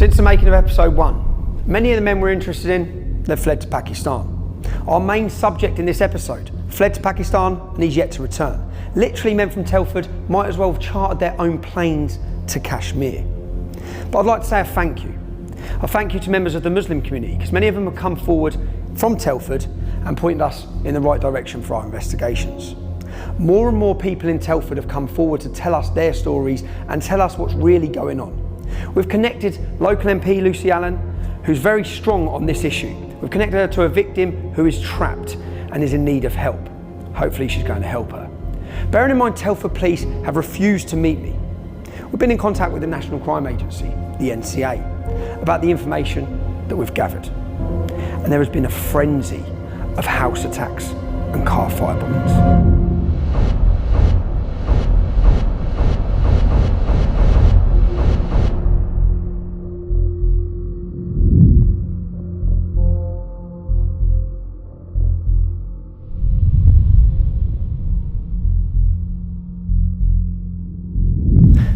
Since the making of episode 1, many of the men we're interested in, they've fled to Pakistan. Our main subject in this episode fled to Pakistan and he's yet to return. Literally, men from Telford might as well have chartered their own planes to Kashmir. But I'd like to say a thank you. A thank you to members of the Muslim community, because many of them have come forward from Telford and pointed us in the right direction for our investigations. More and more people in Telford have come forward to tell us their stories and tell us what's really going on. We've connected local MP Lucy Allen, who's very strong on this issue. We've connected her to a victim who is trapped and is in need of help. Hopefully she's going to help her. Bearing in mind Telford Police have refused to meet me, we've been in contact with the National Crime Agency, the NCA, about the information that we've gathered. And there has been a frenzy of house attacks and car fire bombings.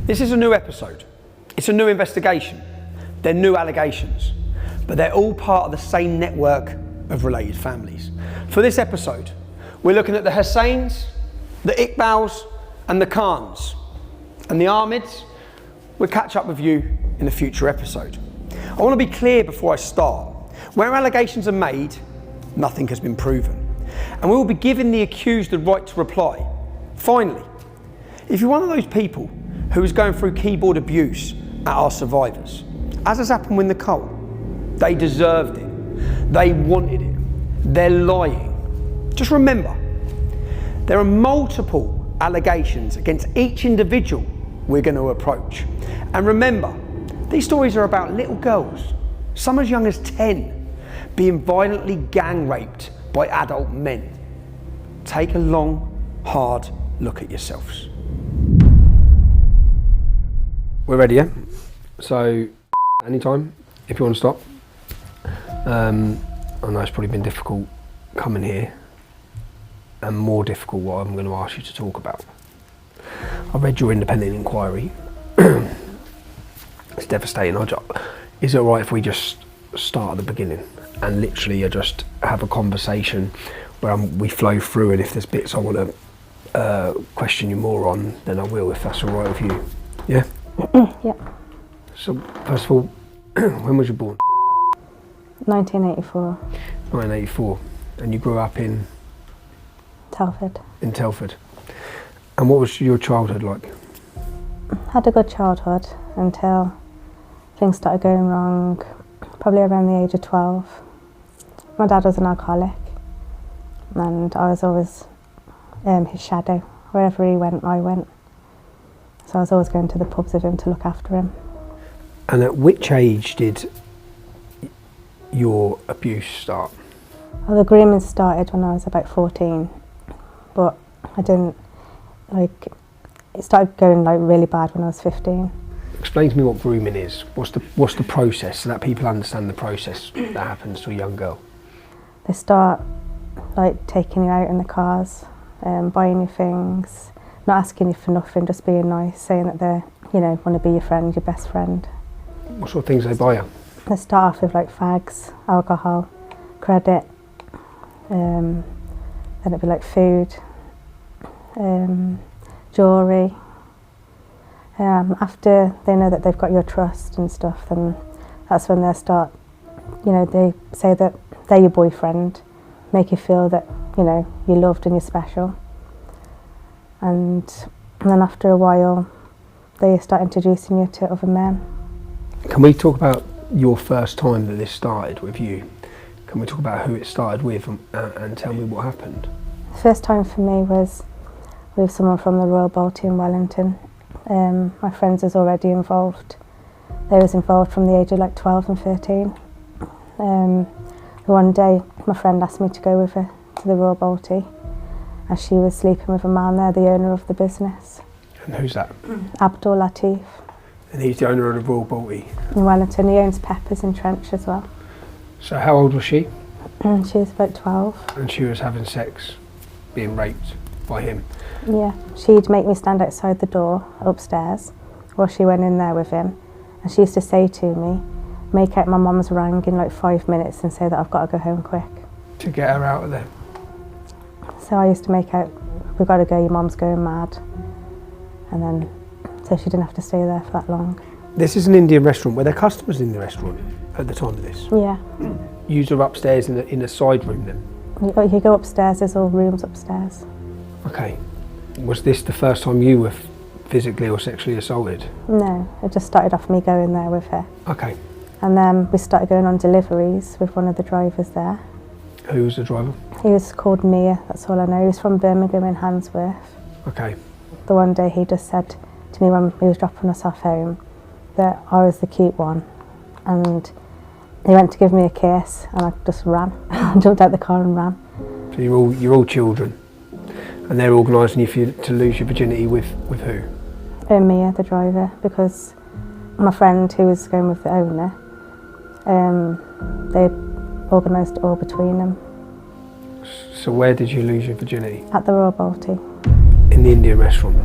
This is a new episode. It's a new investigation. They're new allegations, but they're all part of the same network of related families. For this episode, we're looking at the Hussains, the Iqbals, and the Khans. And the Ahmeds, we'll catch up with you in a future episode. I want to be clear before I start. Where allegations are made, nothing has been proven. And we will be giving the accused the right to reply. Finally, if you're one of those people who is going through keyboard abuse at our survivors, as has happened with Nicole, they deserved it, they wanted it, they're lying. Just remember, there are multiple allegations against each individual we're going to approach. And remember, these stories are about little girls, some as young as 10, being violently gang raped by adult men. Take a long, hard look at yourselves. We're ready, yeah? So, anytime, if you want to stop. I know it's probably been difficult coming here, and more difficult what I'm going to ask you to talk about. I read your independent inquiry. It's devastating. Is it alright if we just start at the beginning and literally just have a conversation where we flow through, and if there's bits I want to question you more on, then I will, if that's alright with you. Yeah? Yeah. So, first of all, when was you born? 1984. 1984. And you grew up in? Telford. In Telford. And what was your childhood like? Had a good childhood until things started going wrong, probably around the age of 12. My dad was an alcoholic, and I was always his shadow. Wherever he went, I went. So I was always going to the pubs with him to look after him. And at which age did your abuse start? Well, the grooming started when I was about 14, but I didn't, it started going really bad when I was 15. Explain to me what grooming is. What's the process, so that people understand the process that happens to a young girl? They start taking you out in the cars, buying you things, not asking you for nothing, just being nice, saying that they, want to be your friend, your best friend. What sort of things they buy you? They start off with fags, alcohol, credit, then it'd be food, jewellery. After they know that they've got your trust and stuff, then that's when they start, they say that they're your boyfriend, make you feel that, you're loved and you're special. And then after a while, they start introducing you to other men. Can we talk about your first time that this started with you? Can we talk about who it started with and tell me what happened? The first time for me was with someone from the Royal Balti in Wellington. My friends was already involved. They was involved from the age of 12 and 13. One day, my friend asked me to go with her to the Royal Balti, as she was sleeping with a man there, the owner of the business. And who's that? Abdul Latif. And he's the owner of the Royal Balti? In Wellington. He owns Peppers in Trench as well. So how old was she? She was about 12. And she was having sex, being raped by him? Yeah. She'd make me stand outside the door upstairs while she went in there with him. And she used to say to me, make out my mum's rang in like 5 minutes and say that I've got to go home quick. To get her out of there. So I used to make out, we've got to go, your mum's going mad. And then, so she didn't have to stay there for that long. This is an Indian restaurant. Were there customers in the restaurant at the time of this? Yeah. You were upstairs in a side room then? You go upstairs, there's all rooms upstairs. Okay. Was this the first time you were physically or sexually assaulted? No, it just started off me going there with her. Okay. And then we started going on deliveries with one of the drivers there. Who was the driver? He was called Mia, that's all I know. He was from Birmingham in Handsworth. Okay. The one day he just said to me when he was dropping us off home that I was the cute one. And he went to give me a kiss and I just ran. I jumped out the car and ran. So you're all children, and they're organising you to lose your virginity with who? Mia, the driver, because my friend who was going with the owner, they organised it all between them. So where did you lose your virginity? At the Royal Balti. In the Indian restaurant,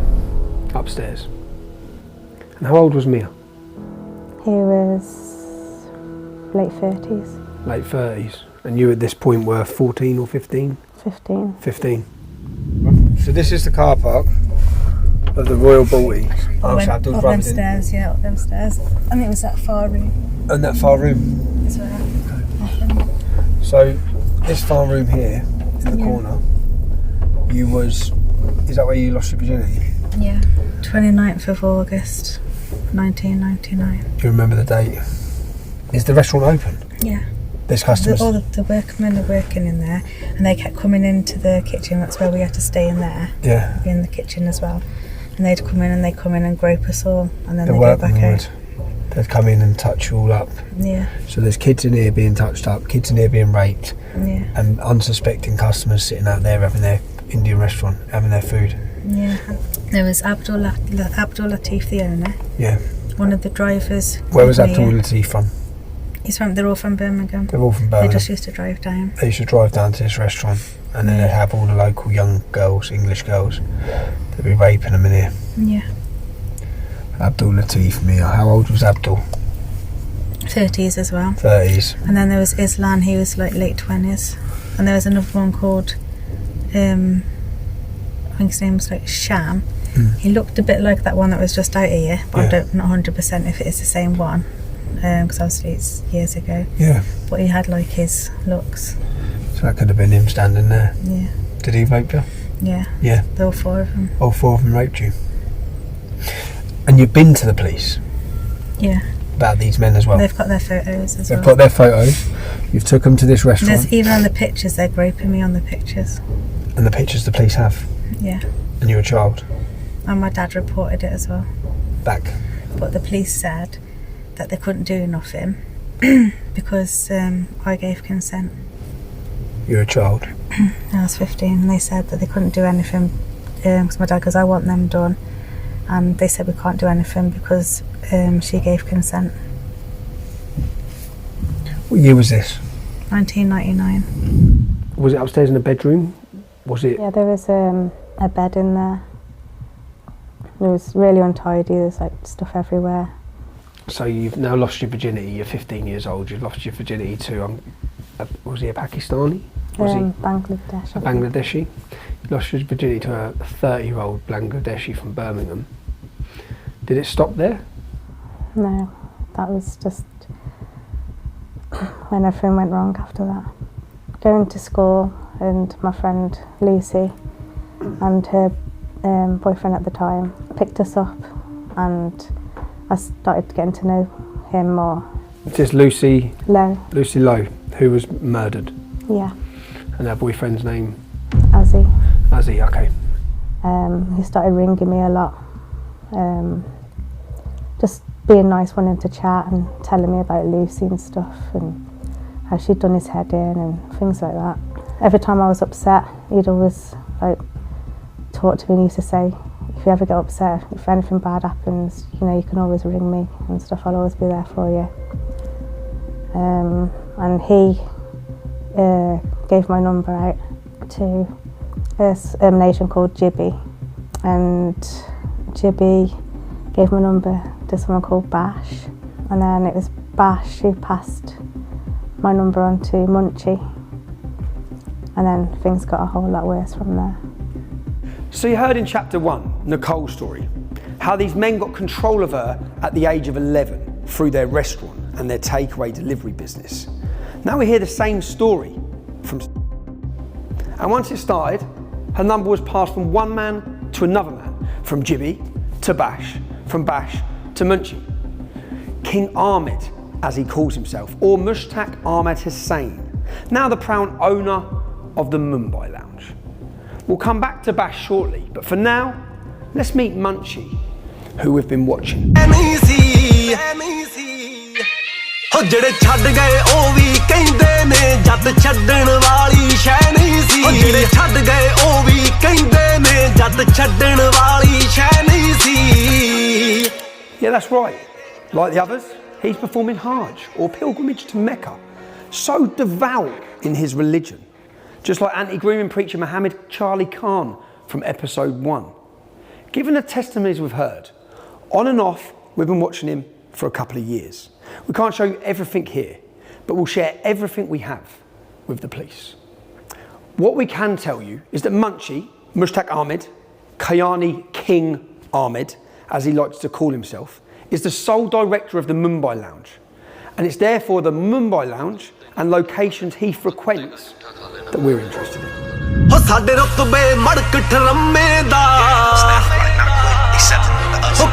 upstairs. And how old was Mia? He was late 30s. Late 30s. And you at this point were 14 or 15? 15. 15. So this is the car park of the Royal Balti. Up them stairs, yeah, up them stairs. I think it was that far room. And that far room? That's where it happened. So this far room here, in the corner, is that where you lost your virginity? Yeah. 29th of August, 1999. Do you remember the date? Is the restaurant open? Yeah. There's customers? All the workmen are working in there and they kept coming into the kitchen. That's where we had to stay in there. Yeah. Be in the kitchen as well. And they'd come in and they'd come in and grope us all and then The they'd go back workmen out. They'd come in and touch you all up. Yeah. So there's kids in here being touched up, kids in here being raped, Yeah. and unsuspecting customers sitting out there having their Indian restaurant, having their food. Yeah. There was Abdul Latif, the owner. Yeah. One of the drivers. Where was Abdul Latif from? They're all from Birmingham. They're all from Birmingham. They just used to drive down. They used to drive down to this restaurant, and then they'd have all the local young girls, English girls, they'd be raping them in here. Yeah. Abdul Latif, Mia. How old was Abdul? 30s as well. 30s. And then there was Islan, he was like late 20s. And there was another one called, I think his name was like Sham. He looked a bit like that one that was just out here, but Yeah. I don't know 100% if it is the same one, because obviously it's years ago. Yeah. But he had like his looks. So that could have been him standing there. Yeah. Did he rape you? Yeah. Yeah. There were 4 of them. All 4 of them raped you. And you've been to the police Yeah. about these men as well? They've got their photos as They've well. got their photos. You've took them to this restaurant. There's even on the pictures, they're groping me on the pictures. And the pictures the police have. Yeah. And you're a child. And my dad reported it as well. Back. But the police said that they couldn't do nothing because I gave consent. You're a child. I was 15 and they said that they couldn't do anything because my dad goes, I want them done. And they said we can't do anything because she gave consent. What year was this? 1999. Was it upstairs in a bedroom? Was it? Yeah, there was a bed in there. It was really untidy, there's like stuff everywhere. So you've now lost your virginity, you're 15 years old, you've lost your virginity to, was he a Pakistani? Was he Bangladesh. a Bangladeshi? You lost your virginity to a 30-year-old Bangladeshi from Birmingham. Did it stop there? No, that was just when everything went wrong after that. Going to school and my friend Lucy and her boyfriend at the time picked us up and I started getting to know him more. It's just Lucy Lowe. Who was murdered. Yeah. And her boyfriend's name? Azzy. Azzy, okay. He started ringing me a lot. Just being nice, wanting to chat and telling me about Lucy and stuff and how she'd done his head in and things like that. Every time I was upset, he'd always like talk to me and he used to say, if you ever get upset, if anything bad happens, you know, you can always ring me and stuff, I'll always be there for you. And he gave my number out to a nation called Jibby, and Jibby gave my number to someone called Bash, and then it was Bash, who passed my number on to Munchie, and then things got a whole lot worse from there. So you heard in chapter 1, Nicole's story, how these men got control of her at the age of 11 through their restaurant and their takeaway delivery business. Now we hear the same story from... And once it started, her number was passed from one man to another man, from Jibby to Bash, from Bash to Munchie. King Ahmed, as he calls himself, or Mushtaq Ahmed Hussain, now the proud owner of the Mumbai Lounge. We'll come back to Bash shortly, but for now, let's meet Munchie, who we've been watching. ਜਿਹੜੇ ਛੱਡ ਗਏ ਉਹ ਵੀ ਕਹਿੰਦੇ ਨੇ ਜੱਟ ਛੱਡਣ ਵਾਲੀ ਸ਼ੈ ਨਹੀਂ ਸੀ ਜਿਹੜੇ ਛੱਡ ਗਏ ਉਹ ਵੀ ਕਹਿੰਦੇ ਨੇ ਜੱਟ ਛੱਡਣ ਵਾਲੀ ਸ਼ੈ ਨਹੀਂ ਸੀ Yeah, that's right. Like the others, he's performing Hajj or pilgrimage to Mecca, so devout in his religion, just like anti-grooming preacher Muhammad Charlie Khan from episode 1. Given the testimonies we've heard, on and off, we've been watching him for a couple of years. We can't show you everything here, but we'll share everything we have with the police. What we can tell you is that Munchie, Mushtaq Ahmed, Kayani King Ahmed, as he likes to call himself, is the sole director of the Mumbai Lounge. And it's therefore the Mumbai Lounge and locations he frequents that we're interested in. ਸਾਡੇ ਰੁਤਬੇ ਮੜਕ ਠਰਮੇ ਦਾ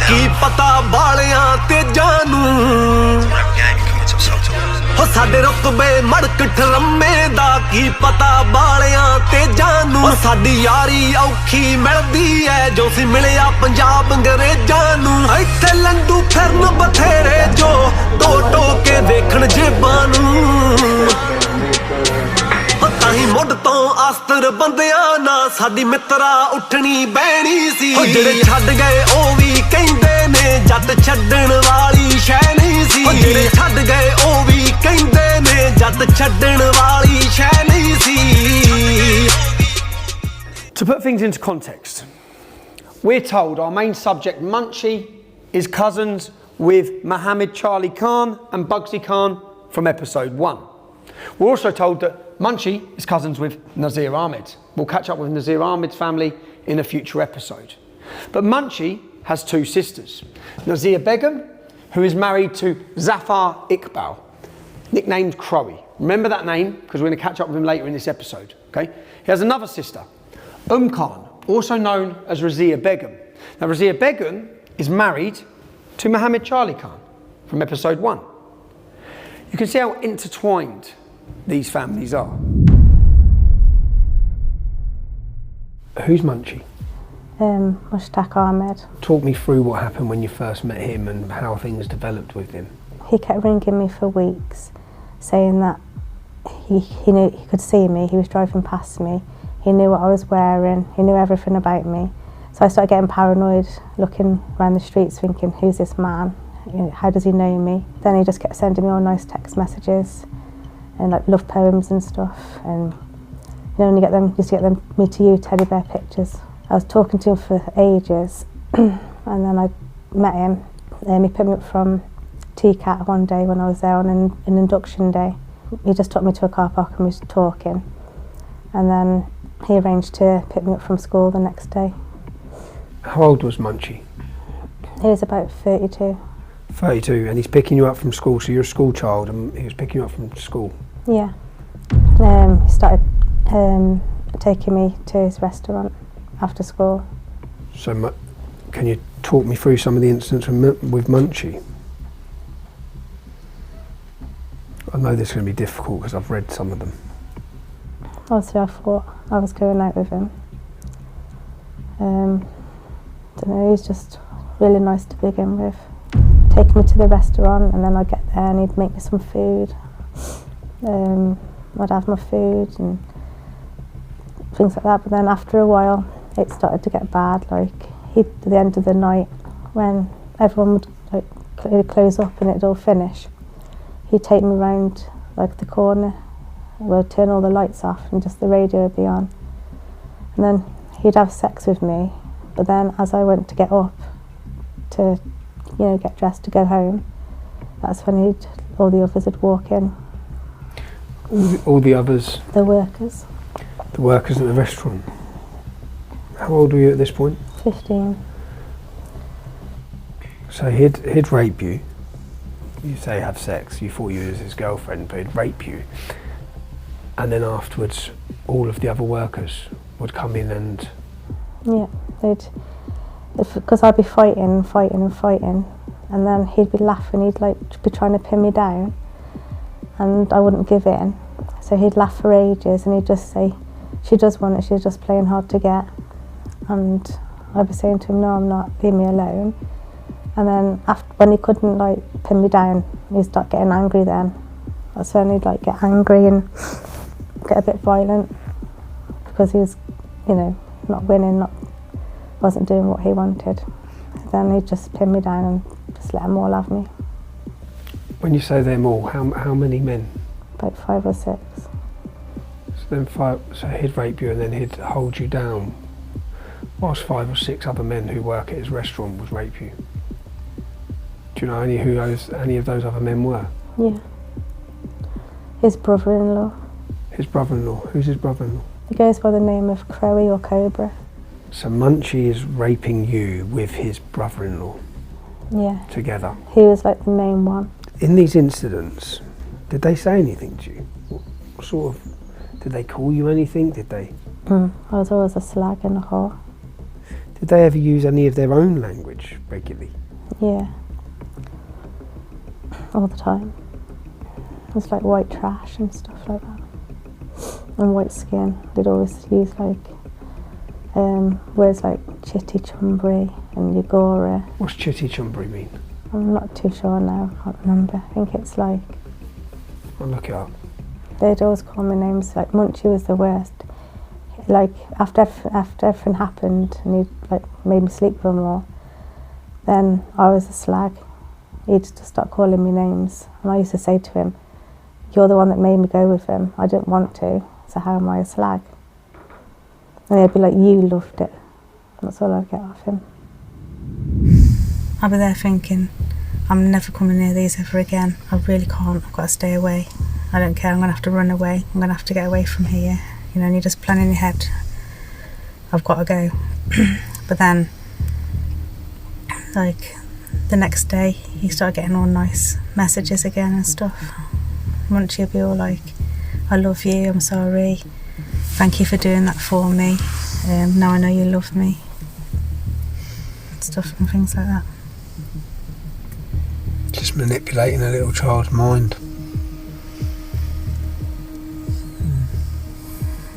ਕੀ ਪਤਾ ਬਾਲਿਆਂ ਤੇਜਾਂ ਨੂੰ ਸਾਡੇ ਰੁਤਬੇ ਮੜਕ ਠਰਮੇ ਦਾ ਕੀ ਪਤਾ ਬਾਲਿਆਂ ਤੇਜਾਂ ਨੂੰ ਸਾਡੀ ਯਾਰੀ ਔਖੀ ਮਿਲਦੀ ਐ ਜੋ ਸੀ ਮਿਲਿਆ ਪੰਜਾਬ ਅੰਗਰੇਜ਼ਾਂ ਨੂੰ ਇੱਥੇ ਲੰਡੂ ਫਿਰਨ ਬਥੇਰੇ ਜੋ ਟੋ ਟੋ ਕੇ ਦੇਖਣ ਜੇਬਾਂ ਨੂੰ ਤਾਹੀਂ ਮੁੱਢ ਤੋਂ ਆਸਤਰ ਬੰਦਿਆਂ ਨਾ ਸਾਡੀ ਮਿੱਤਰਾ ਉੱਠਣੀ ਬਹਿਣੀ ਸੀ ਜਿਹੜੇ ਛੱਡ ਗਏ ਉਹ ਵੀ ਕਹਿੰਦੇ ਨੇ ਜੱਟ ਛੱਡਣ ਵਾਲੀ ਸ਼ੈ ਨਹੀਂ ਸੀ ਜਿਹੜੇ ਛੱਡ ਗਏ ਉਹ ਵੀ ਕਹਿੰਦੇ ਨੇ ਜੱਟ ਛੱਡਣ ਵਾਲੀ ਸ਼ੈ ਨਹੀਂ ਸੀ To put things into context, we're told our main subject, Munchie, is cousins with Muhammad Charlie Khan and Bugsy Khan from episode 1. We're also told that Munchie is cousins with Nazir Ahmed. We'll catch up with Nazir Ahmed's family in a future episode. But Munchie has two sisters. Nazir Begum, who is married to Zafar Iqbal, nicknamed Crowy. Remember that name because we're going to catch up with him later in this episode. Okay? He has another sister, Khan, also known as Razia Begum. Now Razia Begum is married to Muhammad Charlie Khan from episode 1. You can see how intertwined these families are. Who's Munchie? Mushtaq Ahmed. Talk me through what happened when you first met him and how things developed with him. He kept ringing me for weeks, saying that he knew he could see me, he was driving past me, he knew what I was wearing, he knew everything about me. So I started getting paranoid, looking around the streets thinking, who's this man? You know, how does he know me? Then he just kept sending me all nice text messages and like love poems and stuff, and you know, when you get them, just get them me to you teddy bear pictures. I was talking to him for ages and then I met him and he picked me up from TCAT one day when I was there on an induction day. He just took me to a car park and we was talking, and then he arranged to pick me up from school the next day. How old was Munchie? He was about 32. 32, and he's picking you up from school, so you're a school child and he was picking you up from school? Yeah. He started taking me to his restaurant after school. So can you talk me through some of the incidents with Munchie? I know this is going to be difficult because I've read some of them. Obviously I thought I was going out with him. Don't know, he was just really nice to begin with. Take me to the restaurant and then I'd get there and he'd make me some food. I'd have my food and things like that, but then after a while it started to get bad. Like at the end of the night when everyone would like close up and it'd all finish, he'd take me round like the corner, we'd turn all the lights off and just the radio would be on, and then he'd have sex with me. But then as I went to get up to, you know, get dressed to go home, that's when he'd all the others would walk in. All the others? The workers. The workers at the restaurant. How old were you at this point? 15. So he'd rape you. You say have sex. You thought you was his girlfriend, but he'd rape you. And then afterwards, all of the other workers would come in and... Yeah, because I'd be fighting, and then he'd be laughing. He'd like be trying to pin me down, and I wouldn't give in. So he'd laugh for ages, and he'd just say, "She does want it. She's just playing hard to get." And I'd be saying to him, "No, I'm not. Leave me alone." And then when he couldn't like pin me down, he'd start getting angry. Then that's when he'd like get angry and get a bit violent because he was, you know, not winning, wasn't doing what he wanted. Then he'd just pin me down and just let them all have me. When you say them all, how many men? About 5 or 6. So he'd rape you and then he'd hold you down whilst 5 or 6 other men who work at his restaurant would rape you. Do you know any of those other men were? Yeah. His brother-in-law. His brother-in-law? Who's his brother-in-law? He goes by the name of Crowy or Cobra. So Munchie is raping you with his brother-in-law? Yeah. Together? He was like the main one. In these incidents, did they say anything to you? What sort of... Did they call you anything? Did they... I was always a slag and a whore. Did they ever use any of their own language regularly? Yeah. All the time. It was like white trash and stuff like that. And white skin. They'd always use like words like chitty chumbry and yagora. What's chitty chumbry mean? I'm not too sure now, I can't remember. I think it's like... I'll look it up. They'd always call me names, like Munchie was the worst. Like after everything happened and he'd like made me sleep with them all, then I was a slag. He'd just start calling me names and I used to say to him, "You're the one that made me go with him. I didn't want to, so how am I a slag?" And he'd be like, "You loved it." That's all I'd get off him. I'll be there thinking, I'm never coming near these ever again. I really can't. I've got to stay away. I don't care. I'm going to have to run away. I'm going to have to get away from here. You know, and you just plan in your head, I've got to go. But then, like, the next day, you start getting all nice messages again and stuff. Munchie will be all like, "I love you, I'm sorry. Thank you for doing that for me. Now I know you love me." Stuff and things like that. Just manipulating a little child's mind.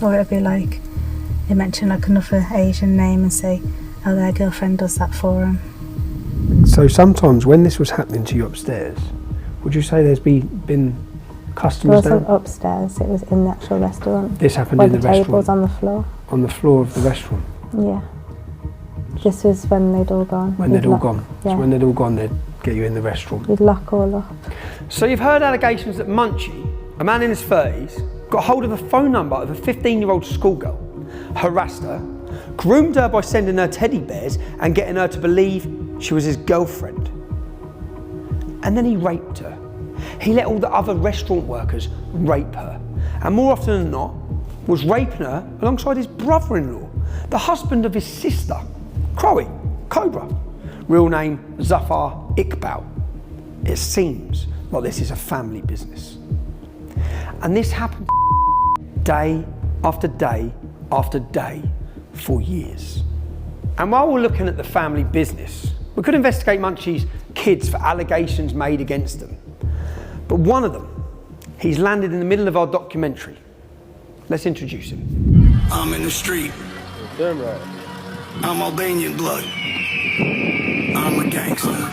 Or it'd be like, they mention like another Asian name and say, "Oh, their girlfriend does that for them." So sometimes when this was happening to you upstairs, would you say there's been customers It wasn't down? upstairs, it was in the actual restaurant. This happened where in the the restaurant? tables on the floor. On the floor of the restaurant? Yeah. This was when they'd all gone. When they'd all gone? Yeah. So when they'd all gone, they'd get you in the restaurant? You'd lock all up. So you've heard allegations that Munchie, a man in his 30s, got hold of the phone number of a 15-year-old schoolgirl, harassed her, groomed her by sending her teddy bears and getting her to believe she was his girlfriend. And then he raped her. He let all the other restaurant workers rape her. And more often than not, was raping her alongside his brother-in-law, the husband of his sister, Crowy, Cobra. Real name, Zafar Iqbal. It seems like this is a family business. And this happened day after day after day for years. And while we're looking at the family business, we could investigate Munchie's kids for allegations made against them. But one of them, he's landed in the middle of our documentary. Let's introduce him. I'm in the street. Damn right. I'm Albanian blood. I'm a gangster.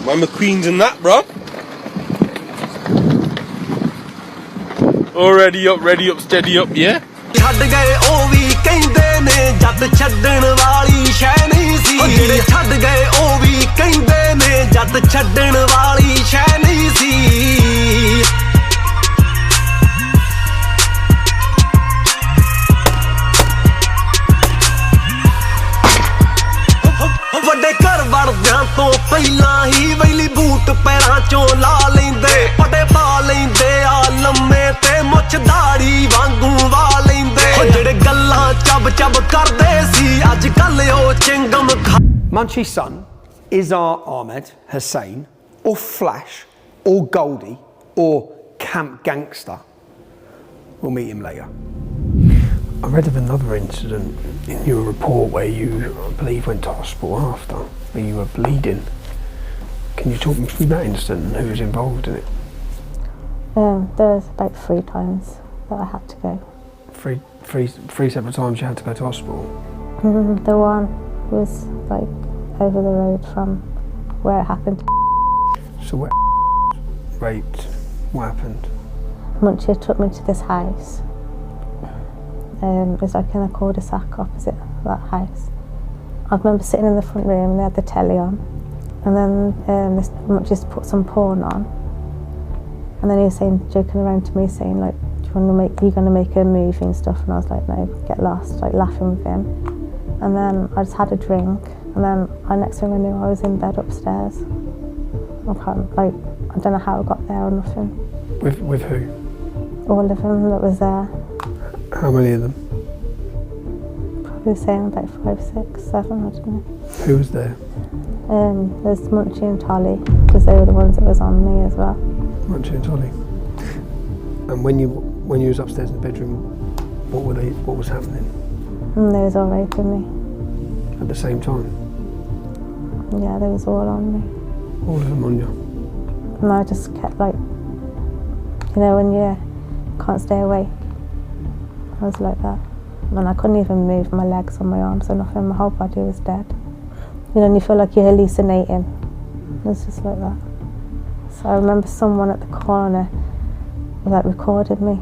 My McQueen's and that, bro. All ready up, steady up, yeah? ਛੱਡ ਗਏ ਉਹ ਵੀ ਕਹਿੰਦੇ ਨੇ ਜੱਟ ਛੱਡਣ ਵਾਲੀ ਸ਼ੈ ਨਹੀਂ ਸੀ ਜਿਹੜੇ ਛੱਡ ਗਏ ਉਹ ਵੀ ਕਹਿੰਦੇ ਨੇ ਜੱਟ ਛੱਡਣ ਵਾਲੀ ਸ਼ੈ ਨਹੀਂ ਸੀ ਵੱਡੇ ਘਰ ਵੜਦਿਆਂ ਤੋਂ ਪਹਿਲਾਂ ਹੀ ਵੈਲੀ ਬੂਟ ਪੈਰਾਂ ਚੋਂ ਲਾ ਲੈਂਦੇ ਪਟੇ ਪਾ ਲੈਂਦੇ ਆ ਲੰਮੇ ਤੇ ਮੁੱਛ ਦਾੜੀ ਵਾਂਗੂ ਵਾ ਲੈਂਦੇ ਜਿਹੜੇ ਗੱਲਾਂ ਚੱਬ ਕਰਦੇ ਸੀ ਅੱਜ ਕੱਲ ਉਹ chewing gum Munchie's son is our Ahmed, Hussein, or Flash, or Goldie, or Camp Gangster. We'll meet him later. I read of another incident in your report where you, I believe, went to hospital after, where you were bleeding. Can you talk me through that incident and who was involved in it? There was about 3 times that I had to go. Three separate times you had to go to hospital? The one was like over the road from where it happened. So where raped, what happened? Munchie took me to this house. It was like in a cul-de-sac opposite that house. I remember sitting in the front room and they had the telly on, and then this Munchie put some porn on, and then he was joking around to me, saying like, "Are you going to make a movie and stuff?" And I was like, "No, get lost," like laughing with him. And then I just had a drink, and then next thing I knew, I was in bed upstairs. I don't know how I got there or nothing. With who? All of them that was there. How many of them? Probably saying about 5, 6, 7, I don't know. Who was there? There's Munchie and Tolly, because they were the ones that was on me as well. Munchie and Tolly. And when you was upstairs in the bedroom, what was happening? And they was all raping me. At the same time? Yeah, they was all on me. All of them on you? And I just kept like, when you can't stay awake. I was like that. And I couldn't even move my legs or my arms or nothing. My whole body was dead. And you feel like you're hallucinating. It was just like that. So I remember someone at the corner like recorded me.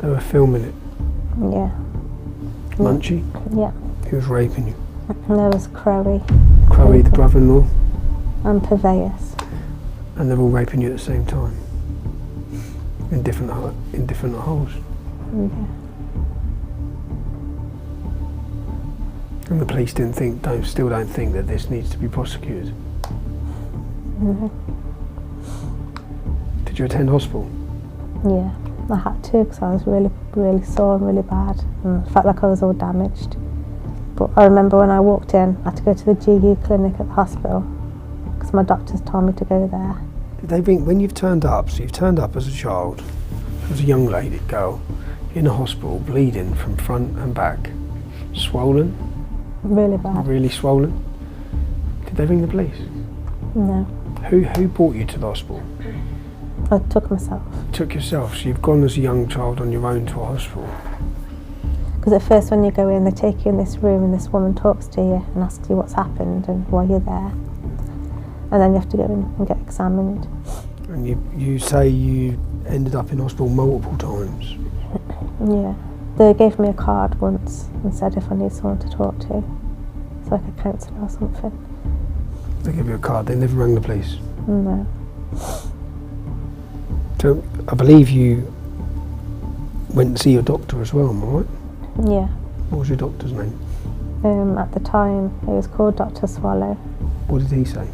They were filming it? Yeah. Munchie? Yeah. He was raping you? And there was Crowe. Crowe, the brother-in-law? And Purveyor. And they're all raping you at the same time? In different holes? Yeah. And the police still don't think that this needs to be prosecuted? No. Did you attend hospital? Yeah, I had to because I was really, really sore and really bad, and I felt like I was all damaged. But I remember when I walked in, I had to go to the GU clinic at the hospital because my doctors told me to go there. Did they bring, when you've turned up, so you've turned up as a child, as a young girl, in a hospital, bleeding from front and back, swollen? Really bad. Really swollen? Did they ring the police? No. Who brought you to the hospital? I took myself. You took yourself, so you've gone as a young child on your own to a hospital? Because at first when you go in, they take you in this room and this woman talks to you and asks you what's happened and why you're there. And then you have to go in and get examined. And you say you ended up in hospital multiple times? Yeah. They gave me a card once and said if I need someone to talk to, so like a counsellor or something. They gave you a card, they never rang the police? No. So I believe you went to see your doctor as well, am I right? Yeah. What was your doctor's name? At the time, he was called Dr. Swallow. What did he say?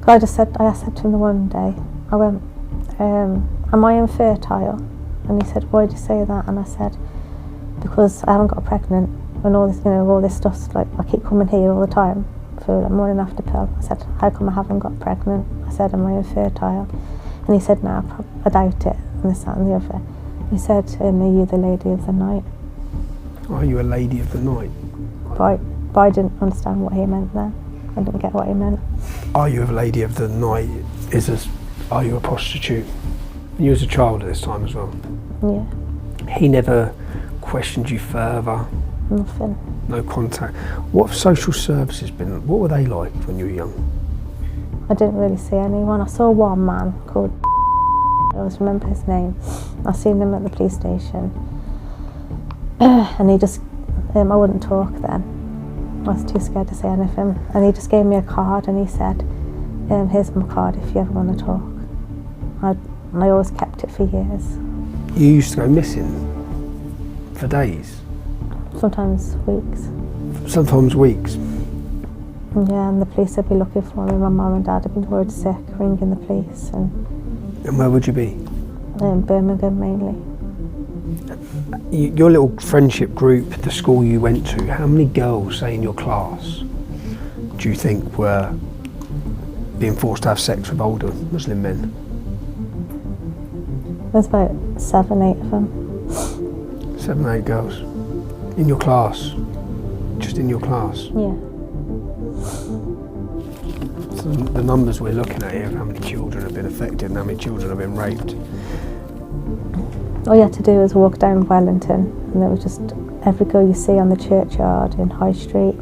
I said to him the one day, I went, am I infertile? And he said, why did you say that? And I said, because I haven't got pregnant and all this, all this stuff's like, I keep coming here all the time for like morning after pill. I said, how come I haven't got pregnant? I said, am I infertile? And he said, no, I doubt it, and this, that and the other. He said, are you the lady of the night? Are you a lady of the night? But I didn't understand what he meant then. I didn't get what he meant. Are you a lady of the night? Are you a prostitute? You was a child at this time as well? Yeah. He never questioned you further? Nothing. No contact? What have social services been, what were they like when you were young? I didn't really see anyone. I saw one man called I always remember his name. I seen him at the police station. And he just, I wouldn't talk then. I was too scared to say anything. And he just gave me a card and he said, here's my card if you ever want to talk. And I always kept it for years. You used to go missing for days? Sometimes weeks. Sometimes weeks? Yeah, and the police would be looking for me. My mum and dad had been worried sick, ringing the police. And where would you be? In Birmingham mainly. Your little friendship group, the school you went to, how many girls, say in your class, do you think were being forced to have sex with older Muslim men? There's about 7, 8 of them. 7, 8 girls? In your class? Just in your class? Yeah. So the numbers we're looking at here of how many children have been affected and how many children have been raped. All you had to do was walk down Wellington and there was just every girl you see on the churchyard, in High Street,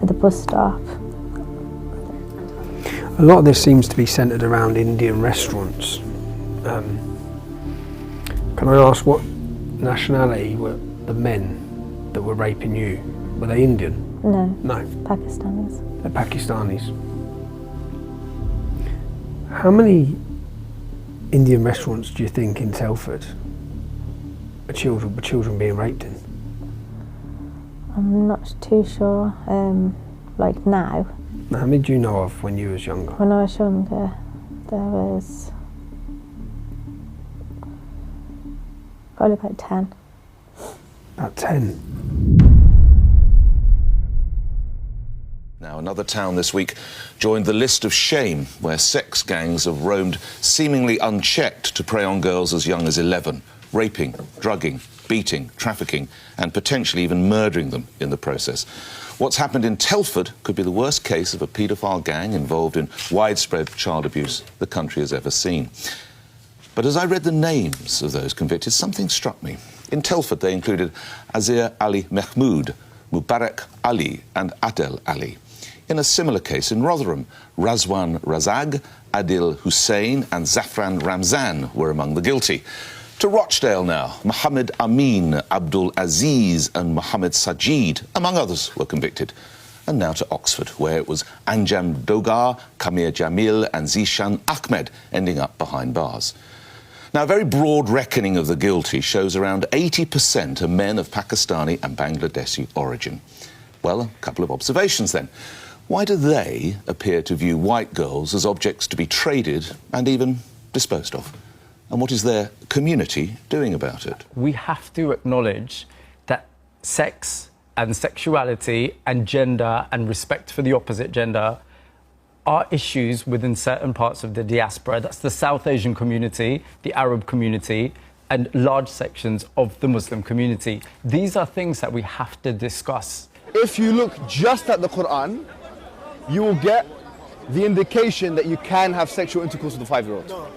at the bus stop. A lot of this seems to be centred around Indian restaurants. Can I ask what nationality were the men that were raping you? Were they Indian? No. No. Pakistanis. They're Pakistanis. How many Indian restaurants do you think in Telford are children being raped in? I'm not too sure. Like now. Now, how many do you know of when you was younger? When I was younger, there was probably about 10. About 10? Now, another town this week joined the list of shame, where sex gangs have roamed seemingly unchecked to prey on girls as young as 11, raping, drugging, beating, trafficking, and potentially even murdering them in the process. What's happened in Telford could be the worst case of a paedophile gang involved in widespread child abuse the country has ever seen. But as I read the names of those convicted, something struck me. In Telford, they included Azir Ali Mahmood, Mubarak Ali, and Adel Ali. In a similar case in Rotherham, Razwan Razag, Adil Hussein, and Zafran Ramzan were among the guilty. To Rochdale now, Mohammed Amin, Abdul Aziz, and Mohammed Sajid, among others, were convicted. And now to Oxford, where it was Anjam Dogar, Kamir Jamil, and Zishan Ahmed ending up behind bars. Now, a very broad reckoning of the guilty shows around 80% are men of Pakistani and Bangladeshi origin. Well, a couple of observations then. Why do they appear to view white girls as objects to be traded and even disposed of? And what is their community doing about it? We have to acknowledge that sex and sexuality and gender and respect for the opposite gender are issues within certain parts of the diaspora. That's the South Asian community, the Arab community, and large sections of the Muslim community. These are things that we have to discuss. If you look just at the Quran, you will get the indication that you can have sexual intercourse with a 5-year-old.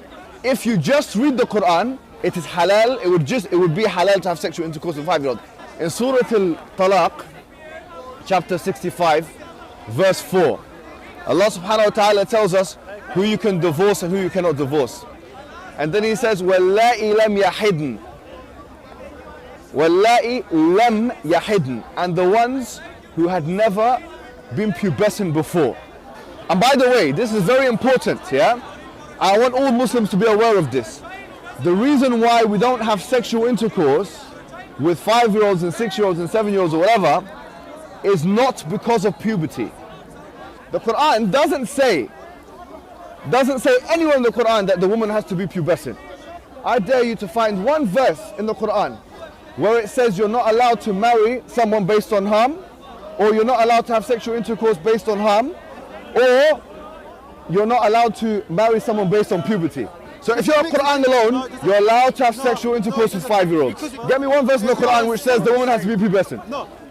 If you just read the Quran, it is halal, it would be halal to have sexual intercourse with a 5-year-old. In Surah Al-Talaq, chapter 65, verse 4, Allah subhanahu wa ta'ala tells us who you can divorce and who you cannot divorce. And then he says, وَاللَّائِ لَمْ يَحِدْنَ وَاللَّائِ لَمْ يَحِدْنَ, and the ones who had never been pubescent before. And by the way, this is very important, yeah? I want all Muslims to be aware of this. The reason why we don't have sexual intercourse with 5-year-olds and 6-year-olds and 7-year-olds or whatever is not because of puberty. The Quran doesn't say anywhere in the Quran that the woman has to be pubescent. I dare you to find one verse in the Quran where it says you're not allowed to marry someone based on harm, or you're not allowed to have sexual intercourse based on harm, or you're not allowed to marry someone based on puberty. So if you're a Quran alone, you're allowed to have sexual intercourse with 5-year-olds. Get me one verse in the Quran which says the woman has to be pubescent.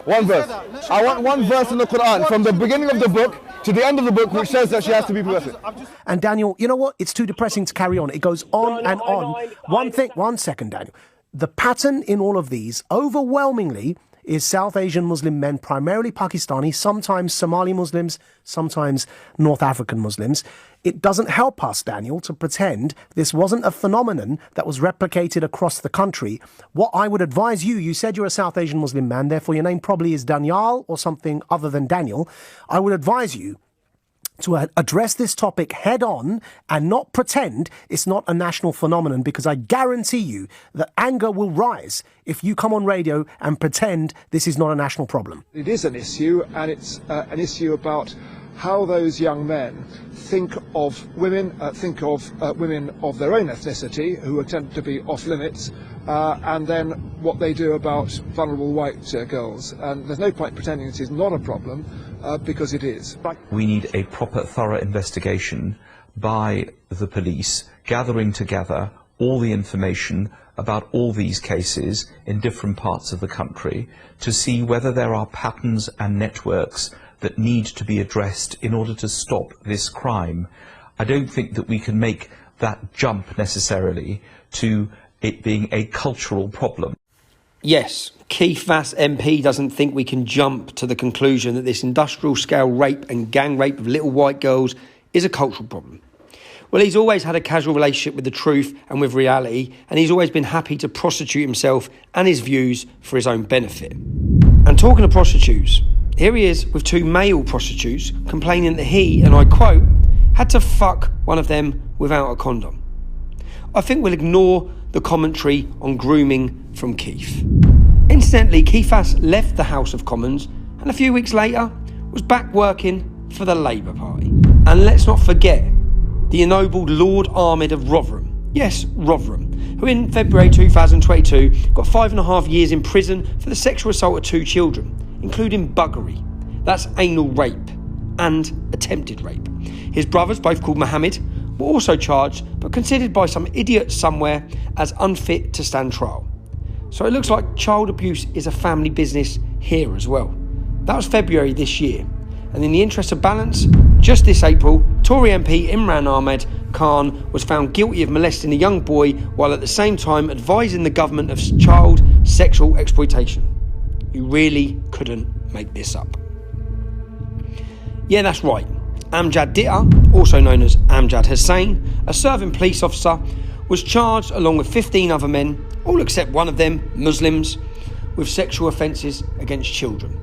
One verse. I want one verse in the Quran from the beginning of the book to the end of the book which says that she has to be pubescent. And Daniel, you know what? It's too depressing to carry on. It goes on and on. One second, Daniel. The pattern in all of these, overwhelmingly, is South Asian Muslim men, primarily Pakistani, sometimes Somali Muslims, sometimes North African Muslims. It doesn't help us, Daniel, to pretend this wasn't a phenomenon that was replicated across the country. What I would advise you said you're a South Asian Muslim man, therefore your name probably is Daniel or something other than Daniel. I would advise you to address this topic head on and not pretend it's not a national phenomenon, because I guarantee you that anger will rise if you come on radio and pretend this is not a national problem. It is an issue, and it's an issue about how those young men think of women of their own ethnicity who attempt to be off limits, and then what they do about vulnerable white girls. And there's no point pretending it is not a problem, because it is. We need a proper, thorough investigation by the police, gathering together all the information about all these cases in different parts of the country to see whether there are patterns and networks that need to be addressed in order to stop this crime. I don't think that we can make that jump necessarily to it being a cultural problem. Yes, Keith Vass MP doesn't think we can jump to the conclusion that this industrial scale rape and gang rape of little white girls is a cultural problem. Well, he's always had a casual relationship with the truth and with reality, and he's always been happy to prostitute himself and his views for his own benefit. And talking of prostitutes, here he is with two male prostitutes complaining that he, and I quote, had to fuck one of them without a condom. I think we'll ignore the commentary on grooming from Keith. Incidentally, Keith Vass left the House of Commons and a few weeks later was back working for the Labour Party. And let's not forget the ennobled Lord Ahmed of Rotherham. Yes, Rotherham, who in February 2022 got 5.5 years in prison for the sexual assault of 2 children, including buggery. That's anal rape and attempted rape. His brothers, both called Mohammed, were also charged but considered by some idiot somewhere as unfit to stand trial. So it looks like child abuse is a family business here as well. That was February this year. And in the interest of balance, just this April, Tory MP Imran Ahmed Khan was found guilty of molesting a young boy while at the same time advising the government of child sexual exploitation. You really couldn't make this up. Yeah, that's right. Amjad Ditta, also known as Amjad Hussain, a serving police officer, was charged along with 15 other men, all except one of them, Muslims, with sexual offences against children.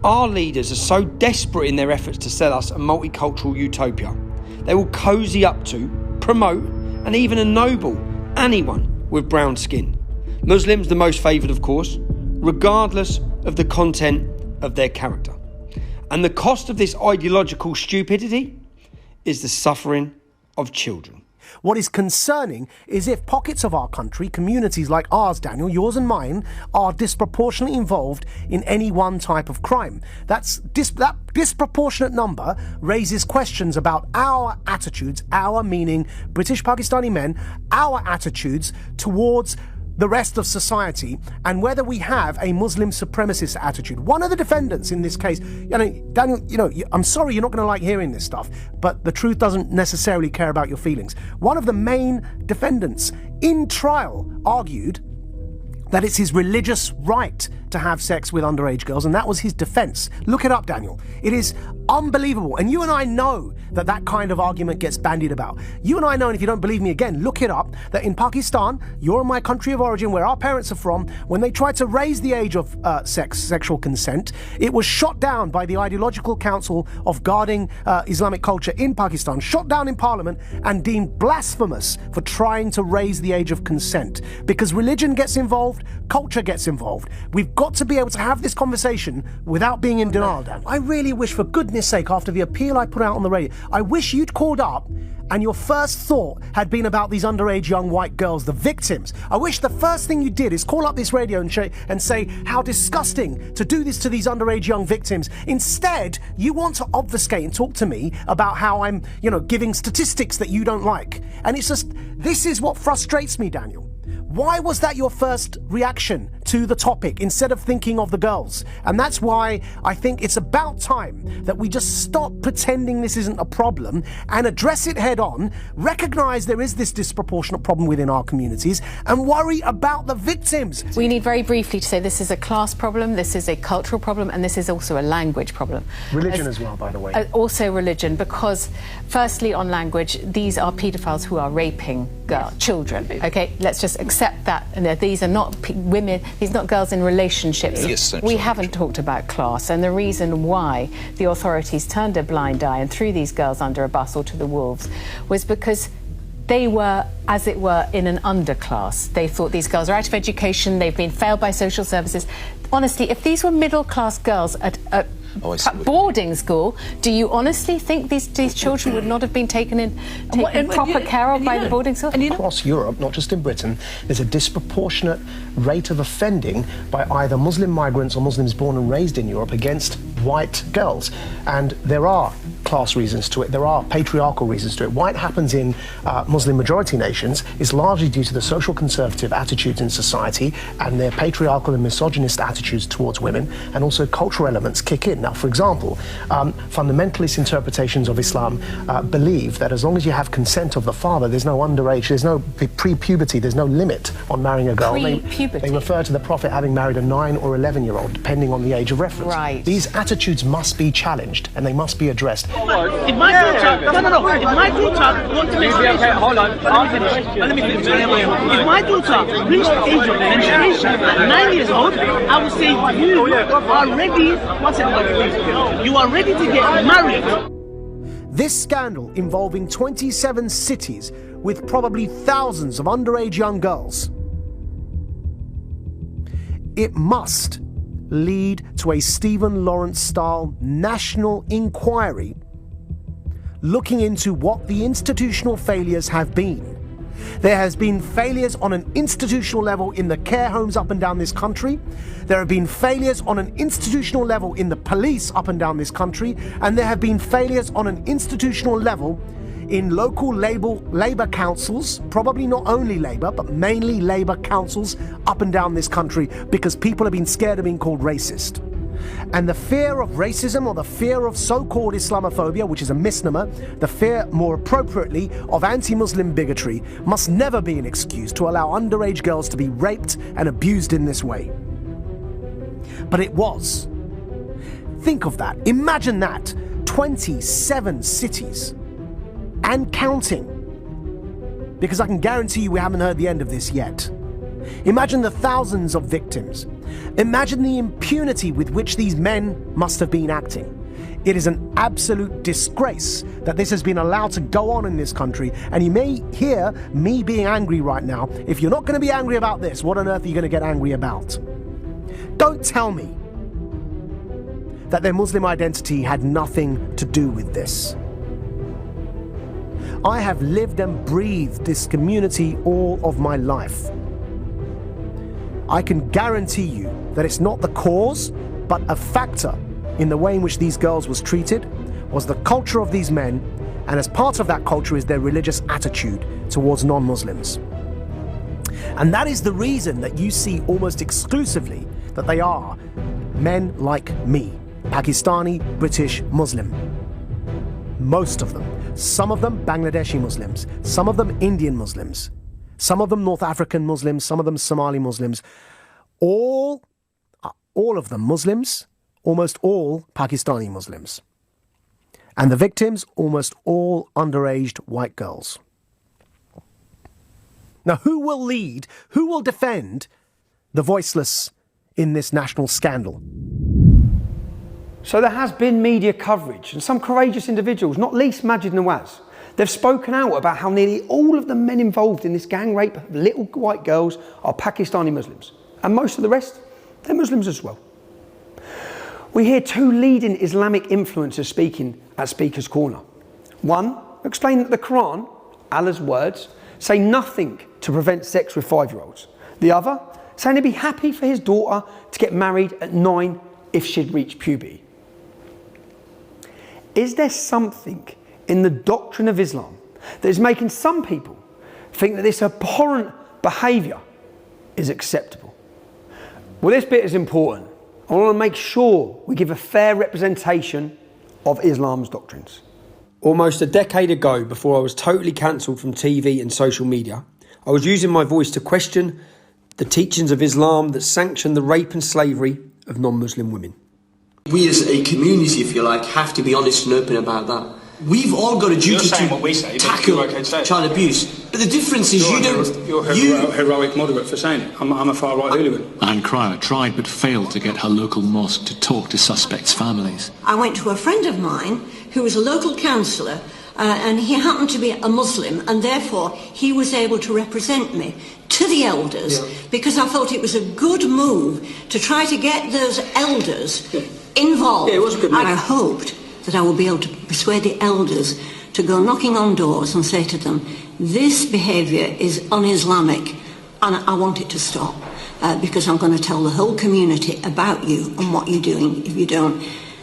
Our leaders are so desperate in their efforts to sell us a multicultural utopia, they will cosy up to, promote, and even ennoble anyone with brown skin. Muslims the most favoured, of course, regardless of the content of their character. And the cost of this ideological stupidity is the suffering of children. What is concerning is if pockets of our country, communities like ours, Daniel, yours and mine, are disproportionately involved in any one type of crime. That disproportionate number raises questions about our attitudes, our meaning British Pakistani men, our attitudes towards the rest of society, and whether we have a Muslim supremacist attitude. One of the defendants in this case, Daniel, I'm sorry you're not going to like hearing this stuff, but the truth doesn't necessarily care about your feelings. One of the main defendants in trial argued that it's his religious right to have sex with underage girls, and that was his defence. Look it up, Daniel. It is unbelievable. And you and I know that that kind of argument gets bandied about. You and I know, and if you don't believe me again, look it up, that in Pakistan, your and my country of origin, where our parents are from, when they tried to raise the age of sexual consent, it was shot down by the Ideological Council of Guarding Islamic Culture in Pakistan, shot down in Parliament and deemed blasphemous for trying to raise the age of consent. Because religion gets involved, culture gets involved. We've got to be able to have this conversation without being in denial, Dan. I really wish, for goodness sake, after the appeal I put out on the radio, I wish you'd called up and your first thought had been about these underage young white girls, the victims. I wish the first thing you did is call up this radio and say how disgusting to do this to these underage young victims. Instead, you want to obfuscate and talk to me about how I'm, giving statistics that you don't like. And it's just, this is what frustrates me, Daniel. Why was that your first reaction to the topic instead of thinking of the girls. And that's why I think it's about time that we just stop pretending this isn't a problem and address it head on, recognise there is this disproportionate problem within our communities, and worry about the victims. We need very briefly to say this is a class problem, this is a cultural problem, and this is also a language problem. Religion as well, by the way. Also religion, because firstly on language, these are paedophiles who are raping children. Okay, let's just accept that. And these are not women, these are not girls in relationships. Yes, we haven't talked about class, and the reason why the authorities turned a blind eye and threw these girls under a bus or to the wolves was because they were, as it were, in an underclass. They thought these girls are out of education, they've been failed by social services. Honestly, if these were middle-class girls at boarding school, do you honestly think these children would not have been taken proper care of by the boarding school? Across Europe, not just in Britain, there's a disproportionate rate of offending by either Muslim migrants or Muslims born and raised in Europe against white girls. And there are class reasons to it, there are patriarchal reasons to it. Why it happens in Muslim majority nations is largely due to the social conservative attitudes in society and their patriarchal and misogynist attitudes towards women, and also cultural elements kick in. Now, for example, fundamentalist interpretations of Islam believe that as long as you have consent of the father, there's no underage, there's no pre-puberty, there's no limit on marrying a girl. They refer to the Prophet having married a 9 or 11-year-old, depending on the age of reference. Right. These attitudes must be challenged and they must be addressed. If my daughter, if my daughter wants to hold on, let me finish. If my daughter reached the age of menstruation at 9 years old, I would say you are ready. You are ready to get married. This scandal involving 27 cities with probably thousands of underage young girls, it must lead to a Stephen Lawrence-style national inquiry looking into what the institutional failures have been. There has been failures on an institutional level in the care homes up and down this country. There have been failures on an institutional level in the police up and down this country. And there have been failures on an institutional level in local Labour councils, probably not only Labour, but mainly Labour councils up and down this country, because people have been scared of being called racist. And the fear of racism, or the fear of so-called Islamophobia, which is a misnomer, the fear, more appropriately, of anti-Muslim bigotry, must never be an excuse to allow underage girls to be raped and abused in this way. But it was. Think of that. Imagine that. 27 cities. And counting. Because I can guarantee you we haven't heard the end of this yet. Imagine the thousands of victims. Imagine the impunity with which these men must have been acting. It is an absolute disgrace that this has been allowed to go on in this country. And you may hear me being angry right now. If you're not going to be angry about this, what on earth are you going to get angry about? Don't tell me that their Muslim identity had nothing to do with this. I have lived and breathed this community all of my life. I can guarantee you that it's not the cause, but a factor in the way in which these girls was treated was the culture of these men, and as part of that culture is their religious attitude towards non-Muslims. And that is the reason that you see almost exclusively that they are men like me, Pakistani, British, Muslim. Most of them. Some of them Bangladeshi Muslims, some of them Indian Muslims, some of them North African Muslims, some of them Somali Muslims, all of them Muslims, almost all Pakistani Muslims. And the victims, almost all underage white girls. Now, who will lead, who will defend the voiceless in this national scandal? So there has been media coverage, and some courageous individuals, not least Majid Nawaz, they've spoken out about how nearly all of the men involved in this gang rape of little white girls are Pakistani Muslims. And most of the rest, they're Muslims as well. We hear two leading Islamic influencers speaking at Speaker's Corner. One explained that the Quran, Allah's words, say nothing to prevent sex with 5-year-olds. The other saying he'd be happy for his daughter to get married at 9 if she'd reached puberty. Is there something in the doctrine of Islam that is making some people think that this abhorrent behaviour is acceptable? Well, this bit is important. I want to make sure we give a fair representation of Islam's doctrines. Almost a decade ago, before I was totally cancelled from TV and social media, I was using my voice to question the teachings of Islam that sanction the rape and slavery of non-Muslim women. We as a community, if you like, have to be honest and open about that. We've all got a duty to tackle child abuse. But the difference is You're a heroic moderate for saying it. I'm a far-right hooligan. Anne Cryer tried but failed to get her local mosque to talk to suspects' families. I went to a friend of mine who was a local councillor and he happened to be a Muslim and therefore he was able to represent me to the elders because I thought it was a good move to try to get those elders involved. Yeah, it was a good move. And I hoped that I would be able to persuade the elders to go knocking on doors and say to them, this behaviour is un-Islamic and I want it to stop because I'm going to tell the whole community about you and what you're doing if you don't.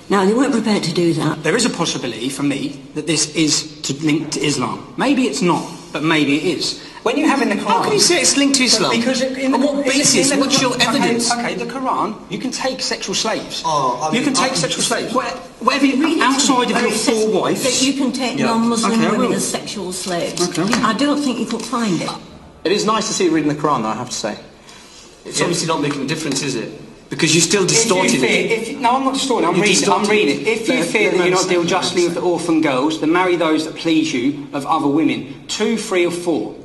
Now, they weren't prepared to do that. There is a possibility for me that this is linked to Islam. Maybe it's not, but maybe it is. When you have in the Quran... How can you say it's linked to Islam? Because on what basis? What's your evidence? Okay, the Quran, you can take sexual slaves. You can take sexual slaves. Whatever outside of your four wives... That you can take non-Muslim women as sexual slaves. Okay. I don't think you could find it. It is nice to see you reading the Quran, though, I have to say. It's obviously not making a difference, is it? Because you're still distorting it. No, I'm not distorting. I'm reading it. If you fear that you not deal justly with the orphan girls, then marry those that please you of other women, 2, 3 or 4.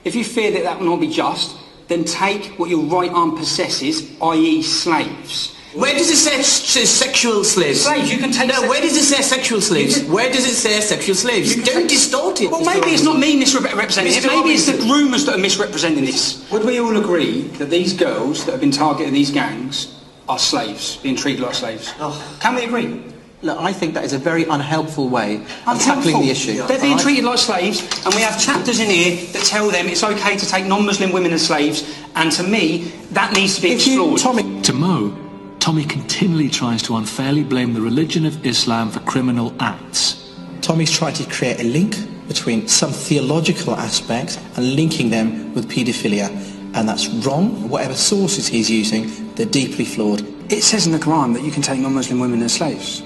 If you fear that that will not be just, then take what your right arm possesses, i.e. slaves. Where does it say sexual slaves? Slaves, you can take... No, where does it say sexual slaves? Where does it say sexual slaves? Don't distort it. Well, maybe it's not me misrepresenting it. Maybe it's the groomers that are misrepresenting this. Would we all agree that these girls that have been targeted in these gangs are slaves, being treated like slaves? Can we agree? Look, I think that is a very unhelpful way of tackling the issue. They're being treated like slaves, and we have chapters in here that tell them it's okay to take non-Muslim women as slaves, and to me, that needs to be explored. To Mo, Tommy continually tries to unfairly blame the religion of Islam for criminal acts. Tommy's tried to create a link between some theological aspects and linking them with paedophilia, and that's wrong. Whatever sources he's using, they're deeply flawed. It says in the Quran that you can take non-Muslim women as slaves.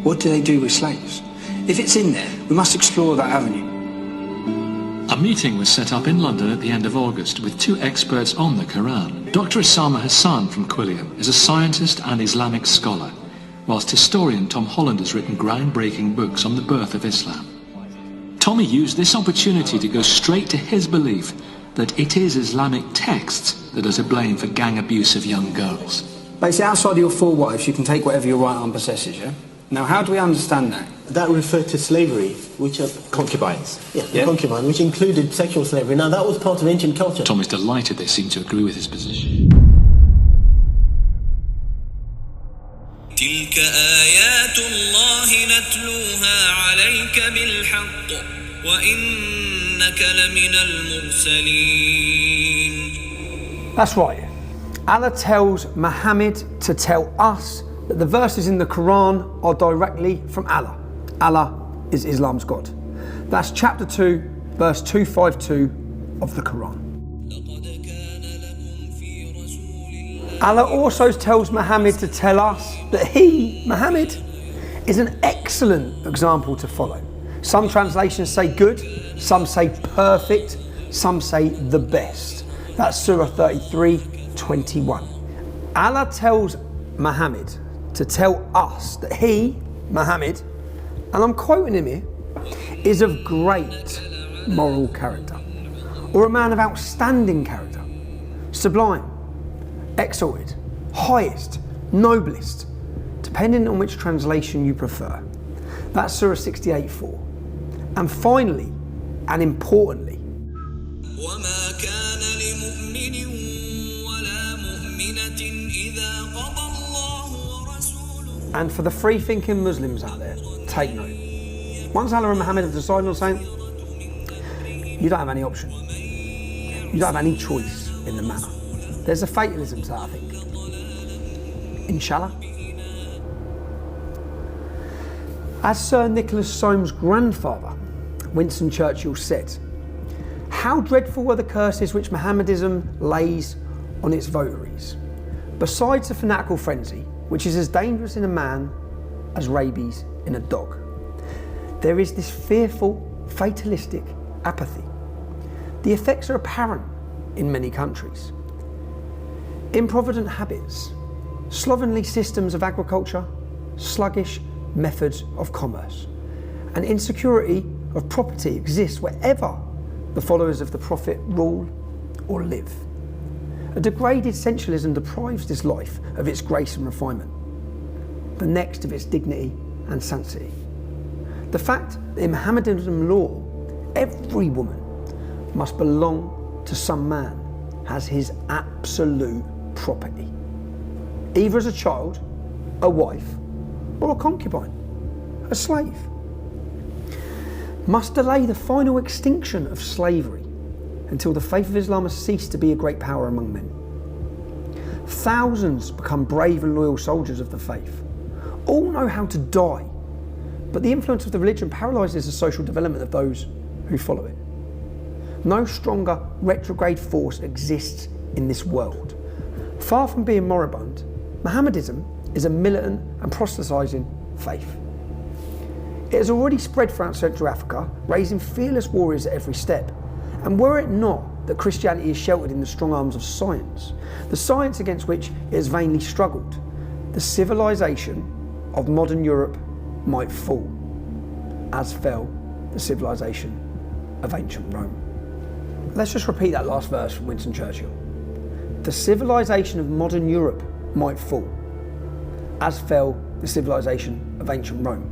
What do they do with slaves? If it's in there, we must explore that avenue. A meeting was set up in London at the end of August with 2 experts on the Quran. Dr. Osama Hassan from Quilliam is a scientist and Islamic scholar, whilst historian Tom Holland has written groundbreaking books on the birth of Islam. Tommy used this opportunity to go straight to his belief that it is Islamic texts that are to blame for gang abuse of young girls. Basically, outside of your 4 wives, you can take whatever your right arm possesses, yeah? Now, how do we understand that? That referred to slavery, which are concubines. Yeah, concubine, which included sexual slavery. Now, that was part of ancient culture. Tom is delighted they seem to agree with his position. تلك آيات الله نتلوها عليك بالحق وإنك لمن المرسلين. That's right. Allah tells Muhammad to tell us that the verses in the Quran are directly from Allah. Allah is Islam's God. That's chapter 2, verse 252 of the Quran. Allah also tells Muhammad to tell us that he, Muhammad, is an excellent example to follow. Some translations say good, some say perfect, some say the best. That's Surah 33:21. Allah tells Muhammad to tell us that he, Muhammad, and I'm quoting him here, is of great moral character, or a man of outstanding character, sublime, exalted, highest, noblest, depending on which translation you prefer. That's Surah 68:4. And finally, and importantly, and for the free-thinking Muslims out there, take note. Once Allah and Muhammad have decided on something, you don't have any option. You don't have any choice in the matter. There's a fatalism to that, I think. Inshallah. As Sir Nicholas Soames' grandfather, Winston Churchill, said, "How dreadful are the curses which Mohammedanism lays on its votaries. Besides the fanatical frenzy, which is as dangerous in a man as rabies in a dog, there is this fearful, fatalistic apathy. The effects are apparent in many countries. Improvident habits, slovenly systems of agriculture, sluggish methods of commerce, and insecurity of property exists wherever the followers of the prophet rule or live. A degraded sensualism deprives this life of its grace and refinement, the next of its dignity and sanctity. The fact that in Mohammedan law, every woman must belong to some man has his absolute property, either as a child, a wife, or a concubine, a slave, must delay the final extinction of slavery until the faith of Islam has ceased to be a great power among men. Thousands become brave and loyal soldiers of the faith. All know how to die, but the influence of the religion paralyses the social development of those who follow it. No stronger retrograde force exists in this world. Far from being moribund, Mohammedanism is a militant and proselytising faith. It has already spread throughout Central Africa, raising fearless warriors at every step. And were it not that Christianity is sheltered in the strong arms of science, the science against which it has vainly struggled, the civilization of modern Europe might fall, as fell the civilization of ancient Rome. Let's just repeat that last verse from Winston Churchill. The civilization of modern Europe might fall, as fell the civilization of ancient Rome.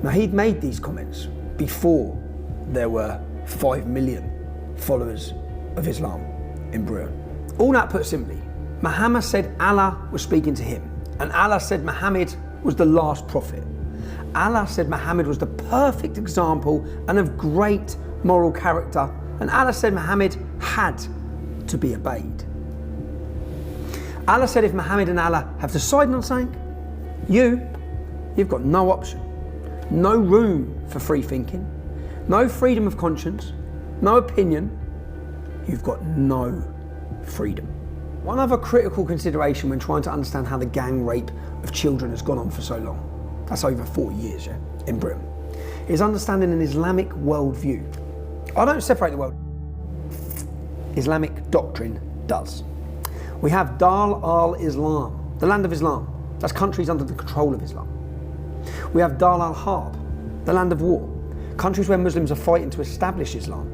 Now, he'd made these comments before there were 5 million followers of Islam in Britain. All that put simply, Muhammad said Allah was speaking to him, and Allah said Muhammad was the last prophet. Allah said Muhammad was the perfect example and of great moral character, and Allah said Muhammad had to be obeyed. Allah said if Muhammad and Allah have decided on something, you've got no option, no room for free thinking, no freedom of conscience, no opinion. You've got no freedom. One other critical consideration when trying to understand how the gang rape of children has gone on for so long, that's over 40 years, yeah, in Britain, is understanding an Islamic worldview. I don't separate the world. Islamic doctrine does. We have Dar al-Islam, the land of Islam. That's countries under the control of Islam. We have Dar al-Harb, the land of war, countries where Muslims are fighting to establish Islam.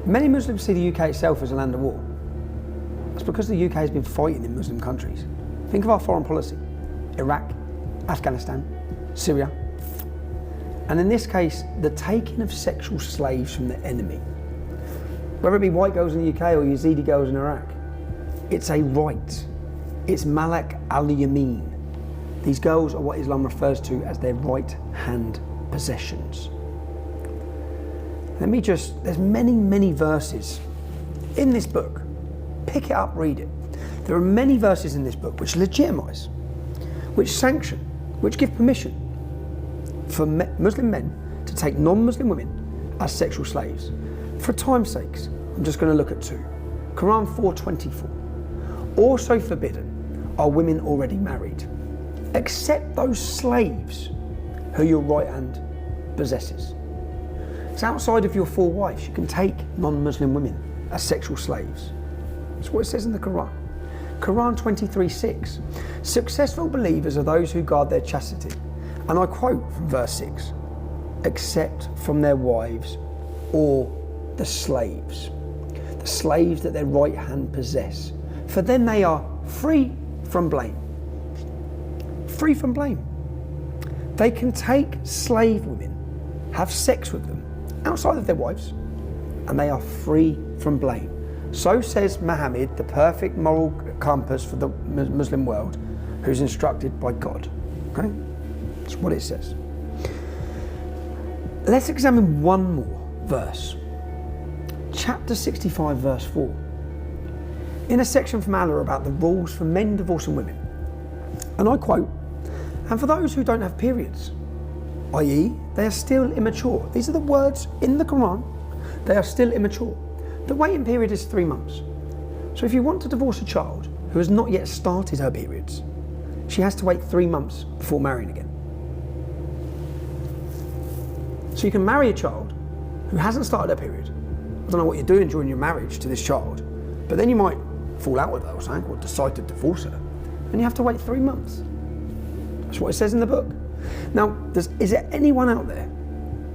Many Muslims see the UK itself as a land of war. That's because the UK has been fighting in Muslim countries. Think of our foreign policy: Iraq, Afghanistan, Syria. And in this case, the taking of sexual slaves from the enemy, whether it be white girls in the UK or Yazidi girls in Iraq, it's a right. It's Malak al-Yamin. These girls are what Islam refers to as their right-hand possessions. There's many verses in this book. Pick it up, read it. There are many verses in this book which legitimise, which sanction, which give permission for Muslim men to take non-Muslim women as sexual slaves. For time's sakes, I'm just going to look at two. Quran 4:24. Also forbidden are women already married, except those slaves who your right hand possesses. It's outside of your four wives. You can take non-Muslim women as sexual slaves. That's what it says in the Quran. Quran 23:6. Successful believers are those who guard their chastity. And I quote from verse 6, except from their wives or the slaves that their right hand possess. For then they are free from blame. Free from blame. They can take slave women, have sex with them outside of their wives, and they are free from blame. So says Muhammad, the perfect moral compass for the Muslim world, who's instructed by God. Okay? That's what it says. Let's examine one more verse. Chapter 65, verse 4. In a section from Allah about the rules for men divorcing women. And I quote, and for those who don't have periods, i.e. they are still immature. These are the words in the Quran. They are still immature. The waiting period is 3 months. So if you want to divorce a child who who has not yet started her periods, she has to wait 3 months before marrying again. So you can marry a child who hasn't started her period. I don't know what you're doing during your marriage to this child, but then you might fall out with her or something, or decide to divorce her, and you have to wait 3 months. That's what it says in the book. Now, is there anyone out there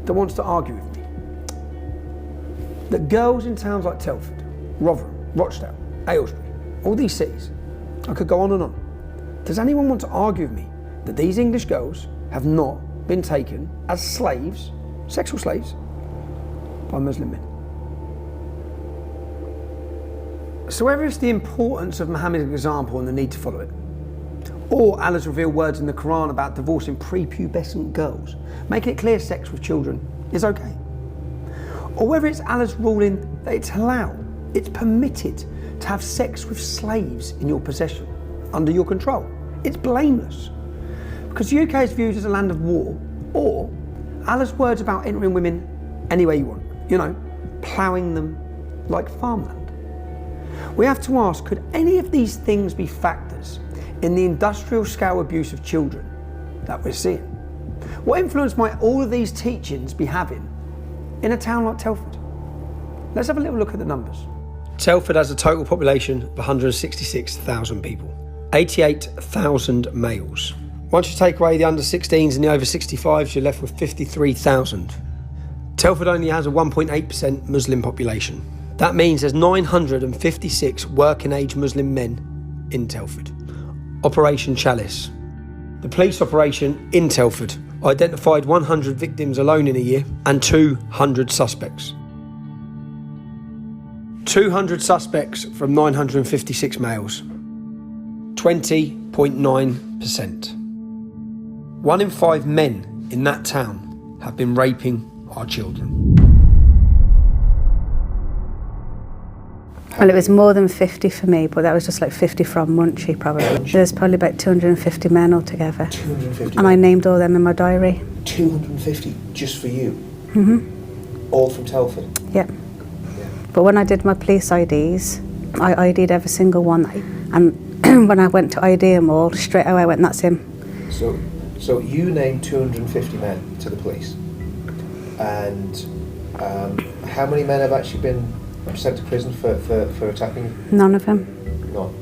that wants to argue with me that girls in towns like Telford, Rotherham, Rochdale, Aylesbury, all these cities, I could go on and on. Does anyone want to argue with me that these English girls have not been taken as slaves, sexual slaves, by Muslim men? So whether it's the importance of Muhammad's example and the need to follow it, or Allah's revealed words in the Quran about divorcing prepubescent girls, making it clear sex with children is okay, or whether it's Allah's ruling that it's halal, it's permitted to have sex with slaves in your possession, under your control, it's blameless. Because the UK is viewed as a land of war, or Allah's words about entering women any way you want, ploughing them like farmland. We have to ask, could any of these things be factors in the industrial scale abuse of children that we're seeing? What influence might all of these teachings be having in a town like Telford? Let's have a little look at the numbers. Telford has a total population of 166,000 people, 88,000 males. Once you take away the under 16s and the over 65s, you're left with 53,000. Telford only has a 1.8% Muslim population. That means there's 956 working age Muslim men in Telford. Operation Chalice. The police operation in Telford identified 100 victims alone in a year and 200 suspects. 200 suspects from 956 males. 20.9%. 1 in 5 men in that town have been raping our children. Well, it was more than 50 for me, but that was just like 50 from Munchie, probably. There's probably about 250 men altogether. 250 and I named all them in my diary. 250 just for you? Mm-hmm. All from Telford? Yep. But when I did my police IDs, I ID'd every single one. And when I went to ID them all, straight away I went, that's him. So you named 250 men to the police. And how many men have actually been sent to prison for attacking you? None of them. None.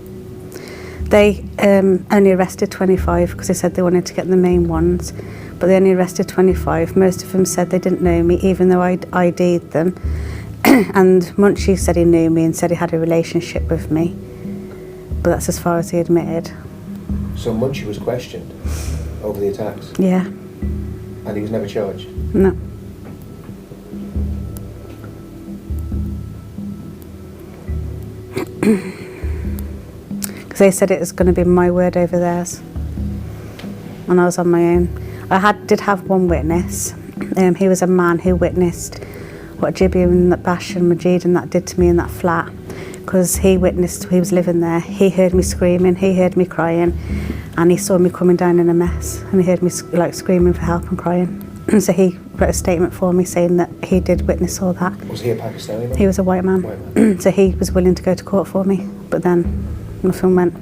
They only arrested 25 because they said they wanted to get the main ones, but they only arrested 25. Most of them said they didn't know me, even though I ID'd them. And Munchie said he knew me and said he had a relationship with me, but that's as far as he admitted. So Munchie was questioned over the attacks? Yeah. And he was never charged? No. Because they said it was going to be my word over theirs, and I was on my own. I did have one witness. He was a man who witnessed what Jibby and Bash and Majid and that did to me in that flat, because he witnessed, he was living there, he heard me screaming, he heard me crying, and he saw me coming down in a mess, and he heard me like screaming for help and crying. And so he wrote a statement for me saying that he did witness all that. Was he a Pakistani man? He was a white man. So he was willing to go to court for me, but then nothing went.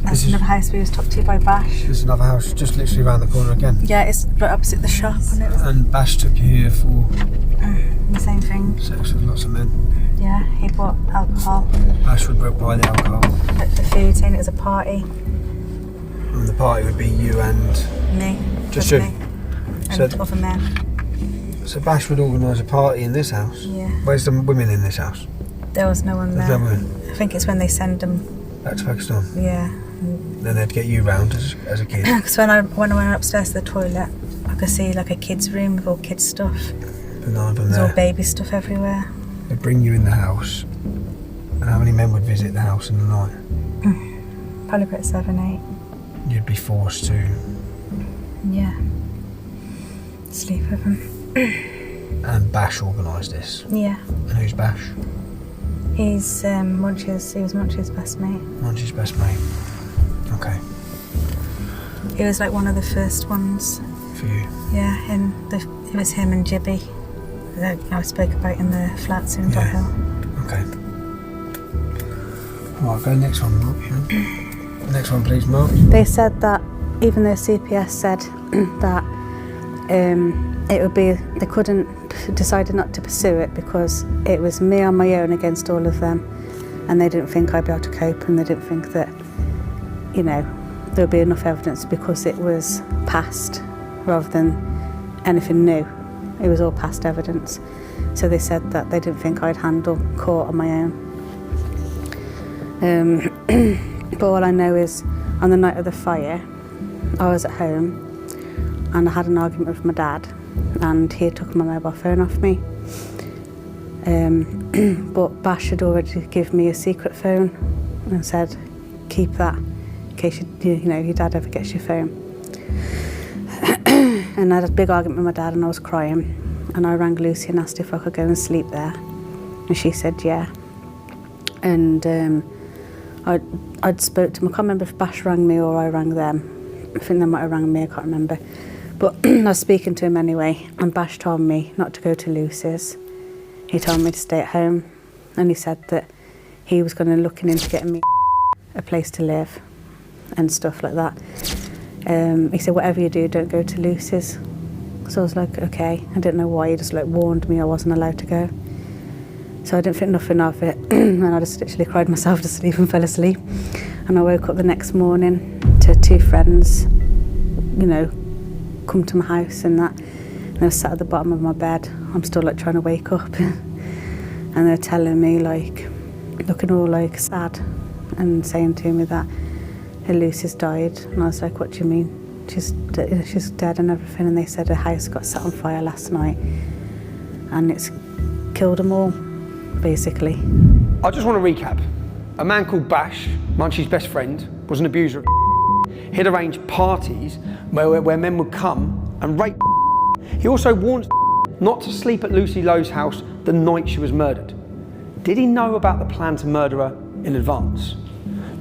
That's another house we was talked to by Bash. There's another house just literally around the corner again. Yeah, it's right opposite the shop. And Bash took you here for the same thing. Sex with lots of men. Yeah, he bought alcohol. Bash would buy the alcohol. The food, saying it was a party. And the party would be you and me. Just you. Me. And other men. So Bash would organise a party in this house. Yeah. Where's the women in this house? There was no one there. There's no women. I think it's when they send them back to Pakistan. Yeah. Then they'd get you round as a kid. Because when I went upstairs to the toilet, I could see like a kid's room with all kids' stuff. But none of them There's there. all baby stuff everywhere. They'd bring you in the house. And how many men would visit the house in the night? Probably about 7, 8. You'd be forced to. Yeah. Sleep with them. And Bash organised this. Yeah. And who's Bash? He's Munchie's. He was Munchie's best mate. Munchie's best mate. Okay. He was like one of the first ones. For you. Yeah, and it was him and Jibby that I spoke about in the flats in Dot Hill. Okay. Right, go next one, Mark. Yeah. Next one, please, Mark. They said that even though CPS said that it would be, they decided not to pursue it because it was me on my own against all of them, and they didn't think I'd be able to cope, and they didn't think that, you know, there would be enough evidence because it was past rather than anything new. It was all past evidence. So they said that they didn't think I'd handle court on my own. But all I know is on the night of the fire, I was at home and I had an argument with my dad, and he had taken my mobile phone off me. But Bash had already given me a secret phone and said, keep that in case your dad ever gets your phone. And I had a big argument with my dad and I was crying, and I rang Lucy and asked if I could go and sleep there, and she said yeah. And I'd spoke to them. I can't remember if Bash rang me or I rang them. I think they might have rang me, I can't remember. But I was speaking to him anyway, and Bash told me not to go to Lucy's. He told me to stay at home, and he said that he was going to look into getting me a place to live and stuff like that. He said, whatever you do, don't go to Lucy's. So I was like, okay. I didn't know why. He just warned me I wasn't allowed to go. So I didn't think nothing of it, and I just literally cried myself to sleep and fell asleep. And I woke up the next morning to two friends, come to my house and that. And they were sat at the bottom of my bed. I'm still trying to wake up. And they're telling me looking all sad and saying to me that Lucy's died. And I was like, what do you mean? She's dead and everything. And they said her house got set on fire last night and it's killed them all, basically. I just want to recap. A man called Bash, Munchie's best friend, was an abuser of He'd arranged parties where men would come and rape. He also warned not to sleep at Lucy Lowe's house the night she was murdered. Did he know about the plan to murder her in advance?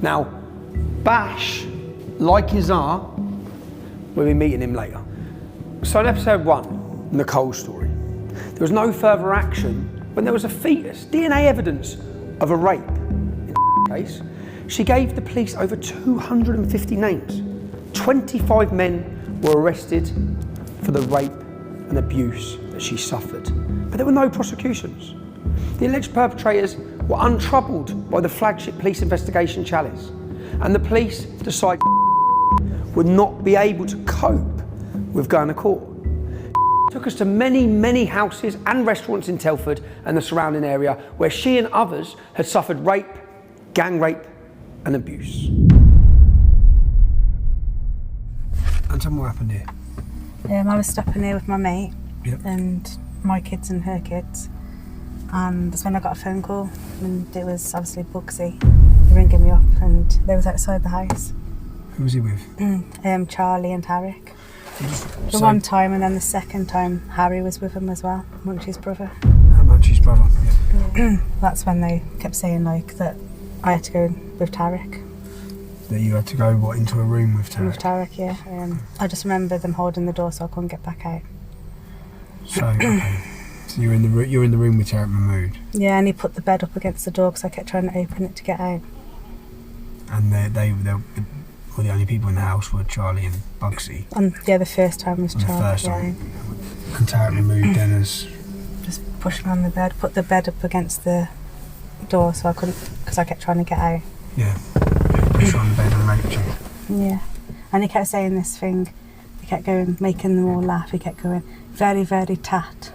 Now, Bash, like his art, we'll be meeting him later. So in episode 1, Nicole's story, there was no further action when there was a fetus, DNA evidence of a rape. In the case, she gave the police over 250 names. 25 men were arrested for the rape and abuse that she suffered. But there were no prosecutions. The alleged perpetrators were untroubled by the flagship police investigation Chalice, and the police decided would not be able to cope with going to court. Took us to many, many houses and restaurants in Telford and the surrounding area where she and others had suffered rape, gang rape and abuse. And tell me what happened here. I was stopping here with my mate and my kids and her kids, and that's when I got a phone call, and it was obviously Bugsy ringing me up, and they was outside the house. Who was he with? Charlie and Tarek. The one time, and then the second time Harry was with him as well, Munchie's brother. Munchie's brother, yeah. That's when they kept saying that I had to go with Tarek. That you had to go into a room with Tarek? With Tarek, yeah. I just remember them holding the door so I couldn't get back out. So, okay. So you're in the room with Tarek Mahmood? Yeah, and he put the bed up against the door because I kept trying to open it to get out. And they were the only people in the house were Charlie and Bugsy? Yeah, the first time was Charlie. The first time. And Tarek Mahmood then has... Just pushed me on the bed, put the bed up against the door so I couldn't, because I kept trying to get out. Yeah. Pushed you on the bed and raped you. Yeah. And he kept saying this thing, he kept going, making them all laugh, he kept going, very, very tat.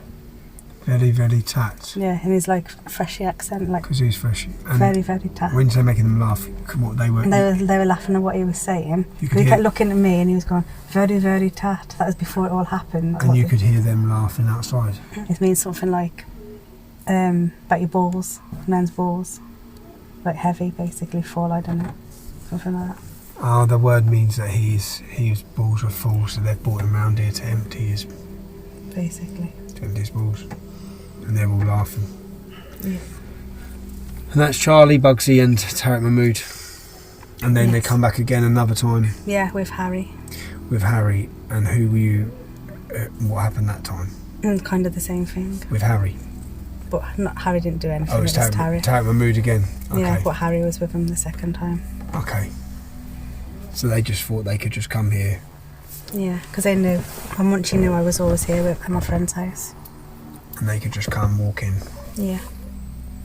Very, very tat. Yeah, in his freshy accent, because he's fresh. And very, very tat. When you say making them laugh, what they were? They were laughing at what he was saying. He kept looking at me and he was going, very, very tat. That was before it all happened. And you could hear them laughing outside. It means something like about your balls, men's balls, heavy, basically full. I don't know, something like that. Oh, the word means that his balls were full, so they've brought him round here to empty his. Basically. To empty his balls. And they're all laughing. Yeah. And that's Charlie, Bugsy and Tarek Mahmood. And then they come back again another time. Yeah, with Harry. With Harry. And who were you... what happened that time? Kind of the same thing. With Harry? but Harry didn't do anything. Oh, it's Harry. Tarek Mahmood again. Okay. Yeah, but Harry was with him the second time. Okay. So they just thought they could just come here. Yeah, because they knew. And once she knew I was always here at my friend's house. And they could just come walk in. Yeah.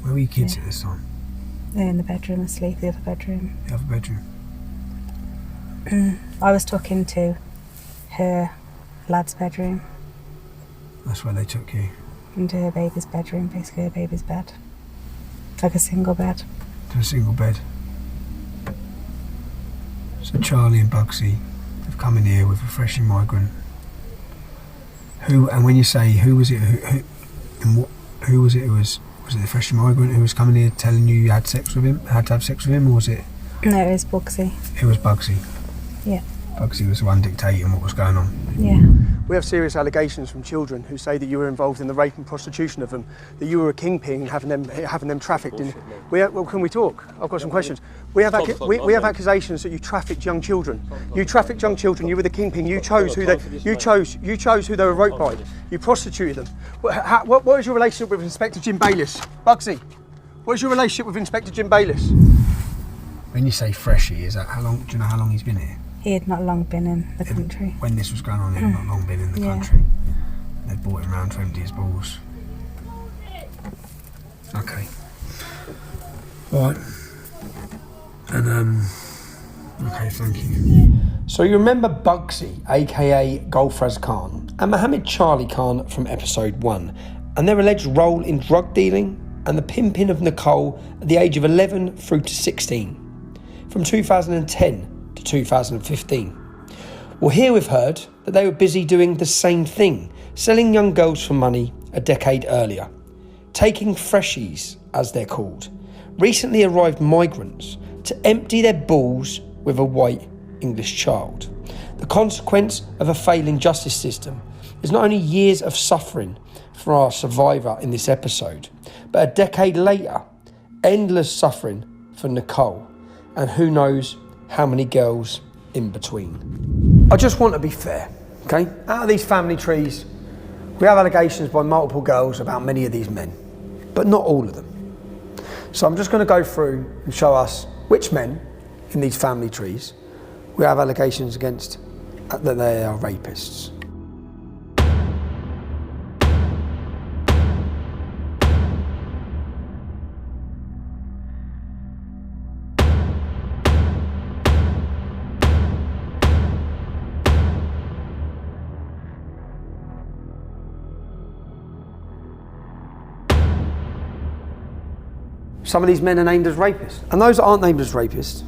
Where were your kids at this time? They're in the bedroom asleep, the other bedroom. The other bedroom? I was tucked into her lad's bedroom. That's where they took you? Into her baby's bedroom, basically her baby's bed. Like a single bed. To a single bed. So Charlie and Bugsy have come in here with a freshly migrant. Who, and when you say who was it, who was it who was it the freshly migrant who was coming here telling you had to have sex with him, or was it? No, it was Bugsy. It was Bugsy. Yeah. Bugsy was the one dictating what was going on. Yeah. We have serious allegations from children who say that you were involved in the rape and prostitution of them, that you were a kingpin having them trafficked in. Well, can we talk? I've got some questions. We have accusations that you trafficked young children. You trafficked young children. You were the kingpin. You chose who they were raped by. You prostituted them. What is your relationship with Inspector Jim Bayliss? Bugsy, what is your relationship with Inspector Jim Bayliss? When you say freshie, is that how long? Do you know how long he's been here? He had not long been in the country. When this was going on, he had not long been in the country. They brought him round to empty his balls. Okay. Right. And okay, thank you. So you remember Bugsy, aka Gulfraz Khan, and Mohammed Charlie Khan from episode 1, and their alleged role in drug dealing and the pimping of Nicole at the age of 11 through to 16, from 2010 to 2015. Well, here we've heard that they were busy doing the same thing, selling young girls for money a decade earlier, taking freshies, as they're called, recently arrived migrants, to empty their balls with a white English child. The consequence of a failing justice system is not only years of suffering for our survivor in this episode, but a decade later, endless suffering for Nicole, and who knows how many girls in between. I just want to be fair, okay? Out of these family trees, we have allegations by multiple girls about many of these men, but not all of them. So I'm just going to go through and show us which men in these family trees we have allegations against that they are rapists. Some of these men are named as rapists, and those that aren't named as rapists,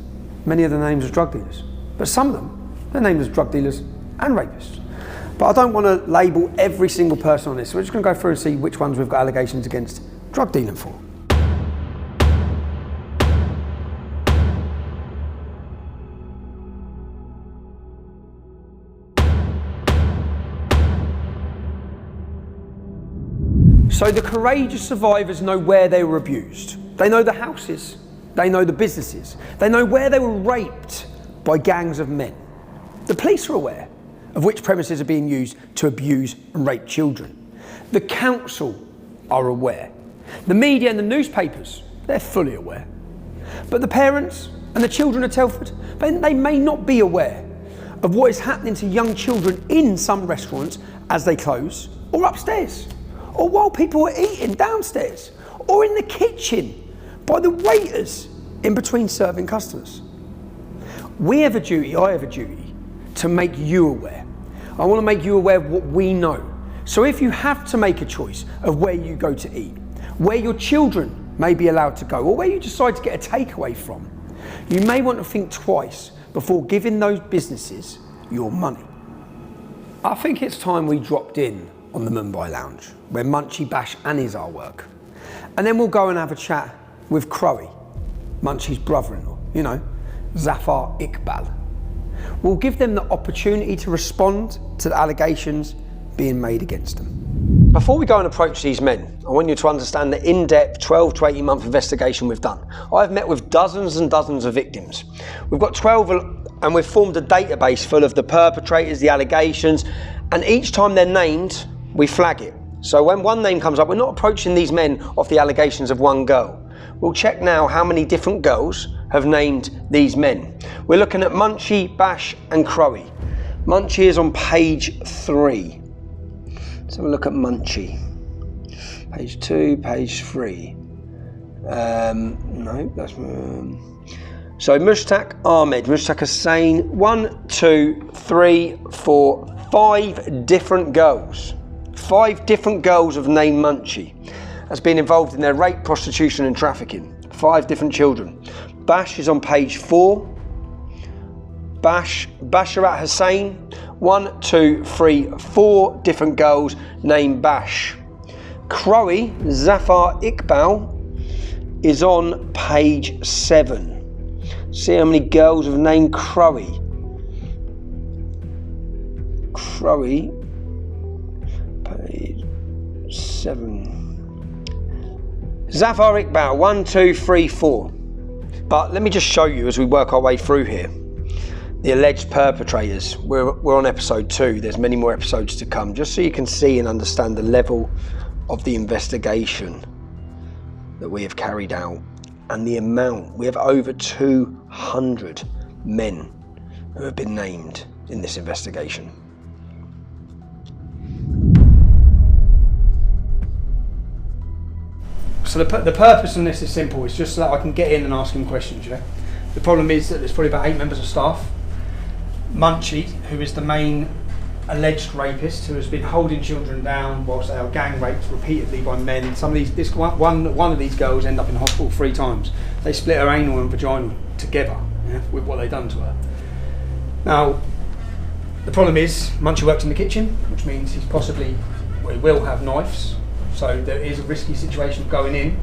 many of them are named as drug dealers. But some of them, they're named as drug dealers and rapists. But I don't want to label every single person on this, so we're just going to go through and see which ones we've got allegations against drug dealing for. So the courageous survivors know where they were abused. They know the houses, they know the businesses, they know where they were raped by gangs of men. The police are aware of which premises are being used to abuse and rape children. The council are aware. The media and the newspapers, they're fully aware. But the parents and the children of Telford, they may not be aware of what is happening to young children in some restaurants as they close, or upstairs, or while people are eating downstairs, or in the kitchen by the waiters in between serving customers. We have a duty, I have a duty, to make you aware. I want to make you aware of what we know. So if you have to make a choice of where you go to eat, where your children may be allowed to go, or where you decide to get a takeaway from, you may want to think twice before giving those businesses your money. I think it's time we dropped in on the Mumbai Lounge, where Munchie, Bash and his artwork. And then we'll go and have a chat with Crowy, Munchie's brother-in-law, you know, Zafar Iqbal. We'll give them the opportunity to respond to the allegations being made against them. Before we go and approach these men, I want you to understand the in-depth 12 to 18 month investigation we've done. I've met with dozens and dozens of victims. We've got 12 and we've formed a database full of the perpetrators, the allegations, and each time they're named, we flag it So when one name comes up, we're not approaching these men off the allegations of one girl. We'll check now how many different girls have named these men. We're looking at Munchie, Bash and Crowie. Munchie is on page 3. Let's have a look at Munchie. Page 2, page 3. No, that's... So Mushtaq Ahmed, Mushtaq Hussain, 1, 2, 3, 4, 5 different girls. 5 different girls have named Munchie as being involved in their rape, prostitution and trafficking. 5 different children. Bash is on page 4. Basharat Hussain, 1, 2, 3, 4 different girls named Bash. Crowie Zafar Iqbal is on page 7. See how many girls have named Crowie. Crowie, page 7. Zafar Iqbal, 1, 2, 3, 4. But let me just show you as we work our way through here. The alleged perpetrators. We're on episode 2. There's many more episodes to come, just so you can see and understand the level of the investigation that we have carried out and the amount. We have over 200 men who have been named in this investigation. So the purpose of this is simple. It's just so that I can get in and ask him questions, you know. The problem is that there's probably about 8 members of staff. Munchie, who is the main alleged rapist, who has been holding children down whilst they are gang raped repeatedly by men. Some of these, one of these girls end up in hospital 3 times. They split her anal and vaginal together, yeah, with what they've done to her. Now, the problem is Munchie works in the kitchen, which means he will have knives. So there is a risky situation of going in.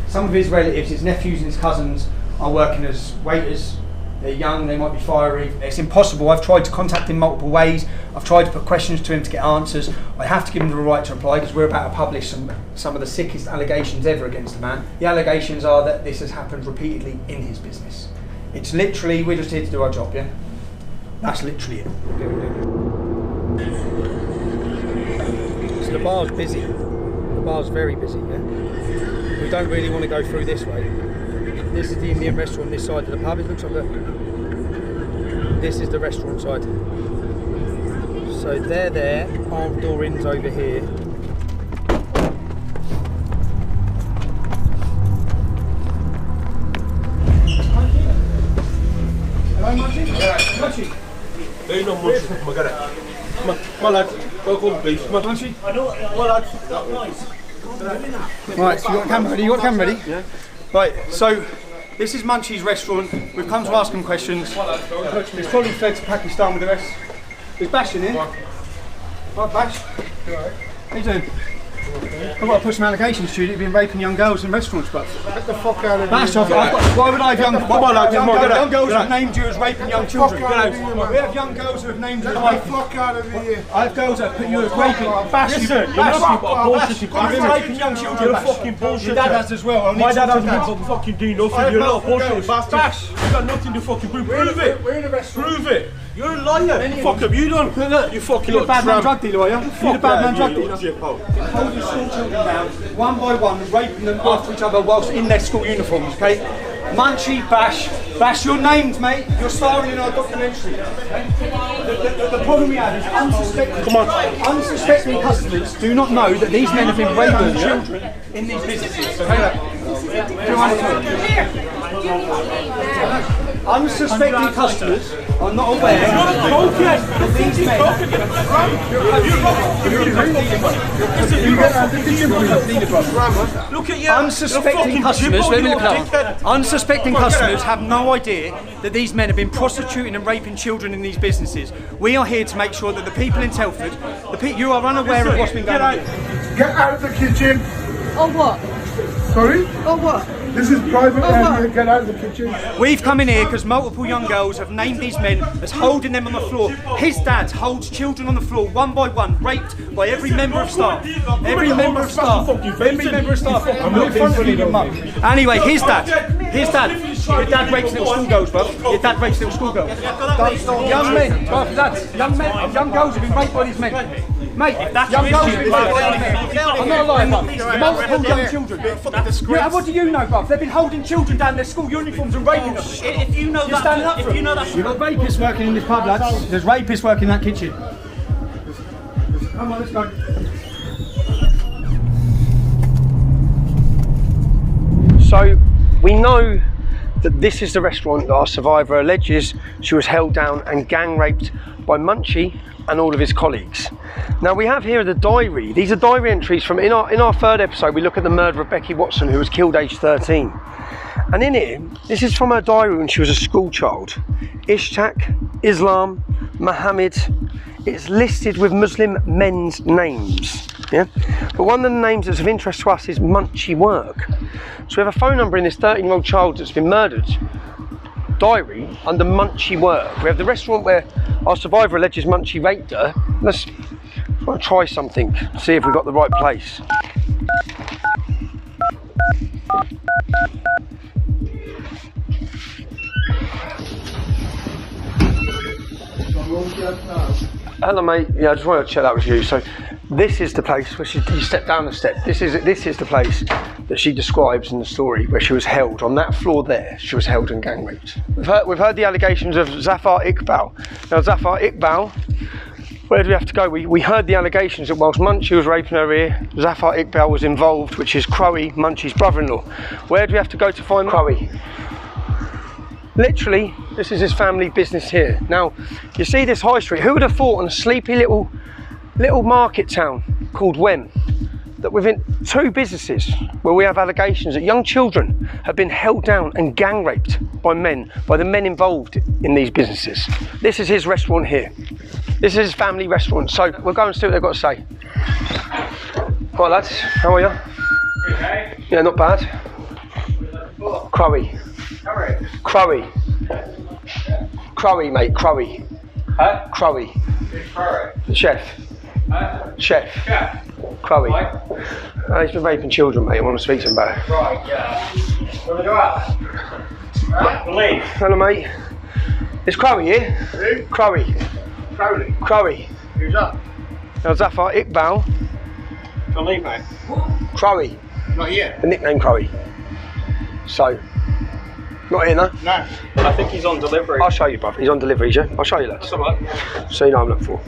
Some of his relatives, his nephews and his cousins, are working as waiters. They're young, they might be fiery. It's impossible. I've tried to contact him multiple ways. I've tried to put questions to him to get answers. I have to give him the right to reply because we're about to publish some of the sickest allegations ever against the man. The allegations are that this has happened repeatedly in his business. It's literally, we're just here to do our job, yeah? That's literally it. So the bar's busy. The bar's very busy, yeah? We don't really want to go through this way. This is the Indian restaurant, this side of the pub. It looks like this is the restaurant side. So they're there, armed door ins over here. Hello, Munchie? Munchie? There you know, Munchie. Come on, lad. Go home, please. Come on, Munchie? Come on, lad. Right, so you got the camera ready? You got the camera ready? Yeah. Right, so this is Munchie's restaurant. We've come to ask him questions. He's probably fled to Pakistan with the rest. Is Bash in here? Right, Bash. How you doing? I've got to put some allegations to you that you've been raping young girls in restaurants, but Get the fuck out of Bash, here. why would I have young girls who have named you as raping young children? Fuck out of here, man. We have young girls who have named you as Get the raping. fuck out of here. I have girls that put you as raping. Bash, Listen, you're Bash, not bullshit. you've been raping young children. You're a Bash. fucking bullshit. Your dad has as well. My dad hasn't been fucking doing nothing. You're not a bullshit. Bash. You got nothing to fucking prove. Prove it. We're in a restaurant. Prove it. You're a liar. Fuck have you done? You fucking You're a bad man drug dealer, are you? You're a bad man drug dealer. Holding school children down, one by one, raping them after each other whilst in their school uniforms, okay? Munchie, Bash, you're named, mate. You're starring in our documentary. The problem we have is unsuspecting customers do not know that these men have been raping children in these businesses. Okay? Unsuspecting customers are not aware that these men. Look at you. Unsuspecting customers. Unsuspecting customers have no idea that these men have been prostituting and raping children in these businesses. We are here to make sure that the people in Telford, you are unaware of what's been going on. Get out of the kitchen. Or what? Sorry? Or what? This is private area. Get out of the kitchen. We've come in here because multiple young girls have named these men as holding them on the floor. His dad holds children on the floor one by one, raped by every member of staff. Every member of staff. Every member of staff. I'm in front of you, your mum. Anyway, his dad. Your dad rapes little schoolgirls, bro. Your dad rapes little schoolgirls. Young men, young girls have been raped by these men. Mate, young girls. I'm not lying, bruv. Multiple young children. Yeah, what do you know, bruv? They've been holding children down their school uniforms and raping them. If you know You're standing up for them. You've got rapists working in this pub, lads. There's rapists working in that kitchen. Come on, let's go. So, we know that this is the restaurant that our survivor alleges she was held down and gang raped by Munchie and all of his colleagues. Now we have here the diary. These are diary entries from in our third episode. We look at the murder of Becky Watson, who was killed aged 13. And in here, this is from her diary when she was a school child. Ishtak, Islam, Muhammad. It's listed with Muslim men's names. Yeah, but one of the names that's of interest to us is Munchie Work. So we have a phone number in this 13-year-old child that's been murdered diary under Munchie Work. We have the restaurant where our survivor alleges Munchie raped her. Let's try something, see if we've got the right place. Hello mate, yeah, I just wanted to check that with you. So this is the place where you step down the step. This is the place that she describes in the story where she was held. On that floor there, she was held and gang raped. We've heard the allegations of Zafar Iqbal. Now Zafar Iqbal, where do we have to go? We heard the allegations that whilst Munchie was raping her here, Zafar Iqbal was involved, which is Crowe, Munchie's brother-in-law. Where do we have to go to find Crowe? Literally, this is his family business here. Now, you see this high street. Who would have thought on a sleepy little market town called Wem, that within two businesses where we have allegations that young children have been held down and gang raped by the men involved in these businesses. This is his restaurant here. This is his family restaurant. So we'll go and see what they've got to say. Right lads, how are you? Okay. Yeah, not bad. Crowe. Crowe. Crowe, mate, Crowe. Huh? Crowe. Crowe. Chef. Chef. Crowe. He's been raping children, mate. I want to speak to him about it. Right, yeah. You want to go out? Right, we'll leave. Hello, mate. Is Crowe here? Who? Crowe. Crowley. Crowe. Who's that? Now, Zafar Iqbal. We'll leave, mate. Crowe. Not here. The nickname Crowe. So, not here, no? No. I think he's on delivery. I'll show you, bruv. He's on delivery, yeah? I'll show you that. That's alright. So you know what I'm looking for.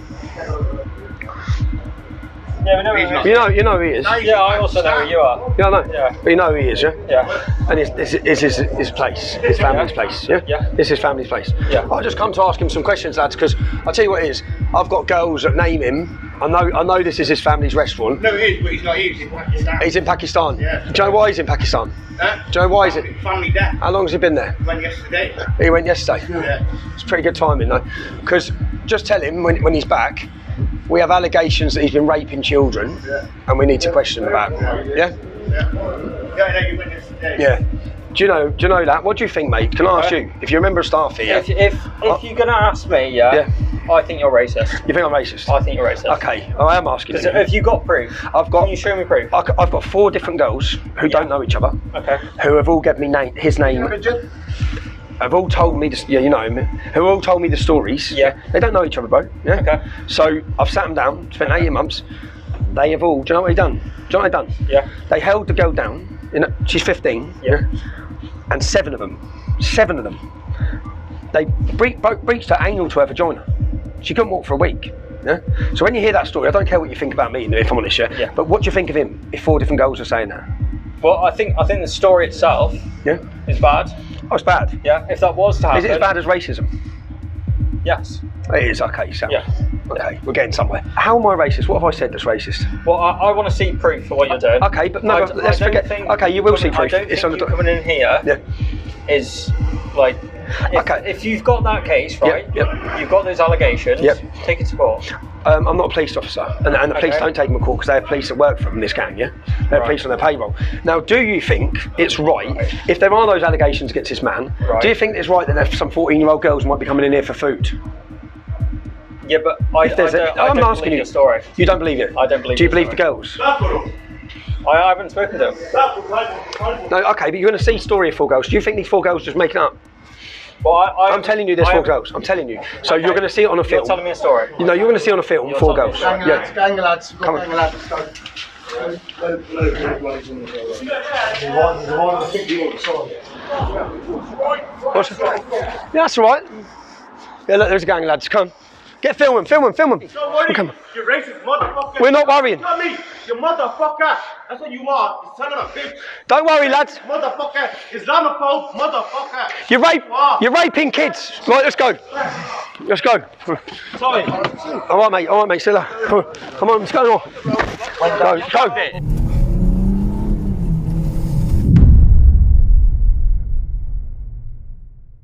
Yeah, we know he's not. You know who he is. Yeah, I also know who you are. Yeah, I know. Yeah. But you know who he is, yeah? Yeah. And it's his place, his family's place, yeah? Yeah. It's his family's place. Yeah. I'll just come to ask him some questions, lads, because I'll tell you what it is. I've got girls that name him. I know this is his family's restaurant. No, it is, but he's not here. He's in Pakistan. He's in Pakistan. Yeah. Do you know why he's in Pakistan? Huh? Do you know why he's in? Family death. How long has he been there? He went yesterday. He went yesterday? Yeah. It's pretty good timing, though. Because just tell him when he's back, we have allegations that he's been raping children, and we need to question him about it. Yeah? Yeah. Yeah, he went yesterday. Yeah. Do you know that? What do you think, mate? Can I ask you? If you're a member of staff here... If you're going to ask me, yeah, I think you're racist. You think I'm racist? I think you're racist. Okay, I am asking you. Have you got proof? Can you show me proof? I've got 4 different girls who don't know each other. Okay. Who have all given me his name. Have all told me, you know him, who all told me the stories. Yeah. They don't know each other, bro. Yeah. Okay. So I've sat them down, spent 18 months. They have all, do you know what they done? Do you know what they done? Yeah. They held the girl down, she's 15. Yeah. And 7 of them, they breached her anal to her vagina. She couldn't walk for a week. Yeah? So when you hear that story, I don't care what you think about me, if I'm honest, yeah? But what do you think of him if 4 different girls are saying that? Well, I think the story itself is bad. Oh, it's bad? Yeah, if that was to happen. Is it as bad as racism? Yes. It is, okay, so. Yeah. Okay, we're getting somewhere. How am I racist? What have I said that's racist? Well, I want to see proof for what you're doing. Okay, but no, let's forget. Okay, you will see proof. I don't think you coming in here is like. If you've got that case, right? You've got those allegations. Take it to court. I'm not a police officer, and the police don't take them to court because they have police that work for them, this gang, yeah? They have police on their payroll. Now, do you think it's right, if there are those allegations against this man, do you think it's right that some 14-year-old girls might be coming in here for food? Yeah, but I don't believe your story. You don't believe it? I don't believe it. Do you believe the girls? I haven't spoken to them. No, okay, but you're going to see story of 4 girls. Do you think these 4 girls just make it up? Well, I'm telling you there's 4 girls. I'm telling you. So you're going to see it on a film. You're telling me a story. You know, you're going to see on a film 4 girls. Gang lads. Come on. Gang lads. What's it? Yeah, that's all right. Yeah, look, there's a gang of lads. Come. Get film them. Don't worry, Come on. you racist motherfucker. We're not worrying. Not me, you motherfucker. That's what you are, you son of a bitch. Don't worry, lads. Motherfucker, Islamophobe motherfucker. You're raping kids. Right, let's go. Let's go. Sorry. All right, mate. See you later. Come on, let's go. Go.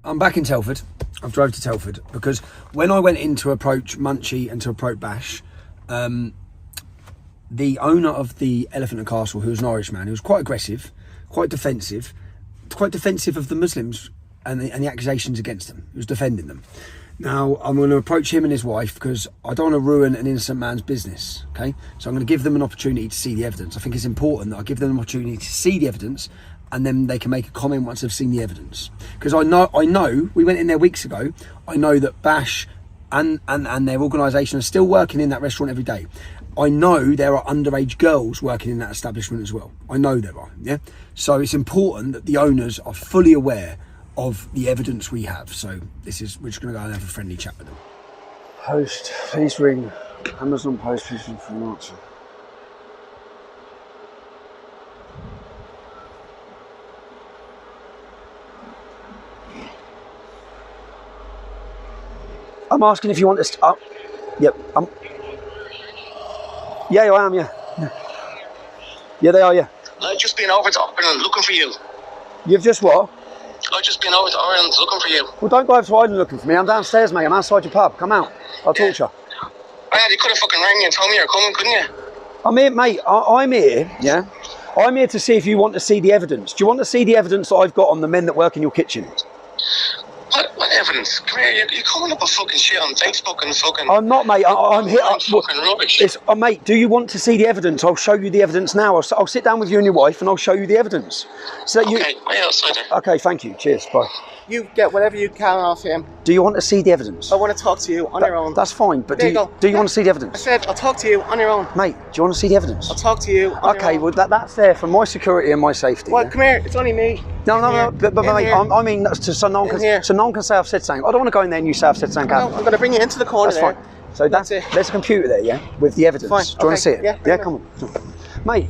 I'm back in Telford. I've drove to Telford because when I went in to approach Munchie and to approach Bash, the owner of the Elephant and Castle, who was an Irish man, who was quite aggressive, quite defensive of the Muslims and the accusations against them. He was defending them. Now, I'm going to approach him and his wife because I don't want to ruin an innocent man's business, okay? So I'm going to give them an opportunity to see the evidence. I think it's important that I give them an opportunity to see the evidence and then they can make a comment once they've seen the evidence. Because I know, we went in there weeks ago, I know that Bash and their organisation are still working in that restaurant every day. I know there are underage girls working in that establishment as well. I know there are, yeah? So it's important that the owners are fully aware of the evidence we have. So we're just going to go and have a friendly chat with them. Post, please ring. Amazon Post, please ring for an answer. I'm asking if you want this. Yep. Yeah, I am. Yeah, they are. Yeah. I've just been over to Ireland looking for you. You've just what? I've just been over to Ireland looking for you. Well, don't go over to Ireland looking for me. I'm downstairs, mate. I'm outside your pub. Come out. I'll talk to you. Man, you could have fucking rang me and told me you're coming, couldn't you? I'm here, mate. I'm here. Yeah. I'm here to see if you want to see the evidence. Do you want to see the evidence that I've got on the men that work in your kitchen? What evidence? Come here, you're coming up with fucking shit on Facebook and fucking... I'm not, mate. I'm here. Fucking rubbish. Mate, do you want to see the evidence? I'll show you the evidence now. I'll sit down with you and your wife and I'll show you the evidence. So that okay, wait outside there. Okay, thank you. Cheers. Bye. You get whatever you can off him. Do you want to see the evidence? I want to talk to you on your own. That's fine, but do you want to see the evidence? I said I'll talk to you on your own. Mate, do you want to see the evidence? I'll talk to you on your own. Well, that's there for my security and my safety. Well, come here. It's only me. No, but mate, I mean, so no one can say I've said something. I don't want to go in there and you say I've said something. No, I'm going to bring you into the corner. That's fine. So there's a computer there, yeah, with the evidence. Fine. Do you want to see it? Yeah, come on. Mate,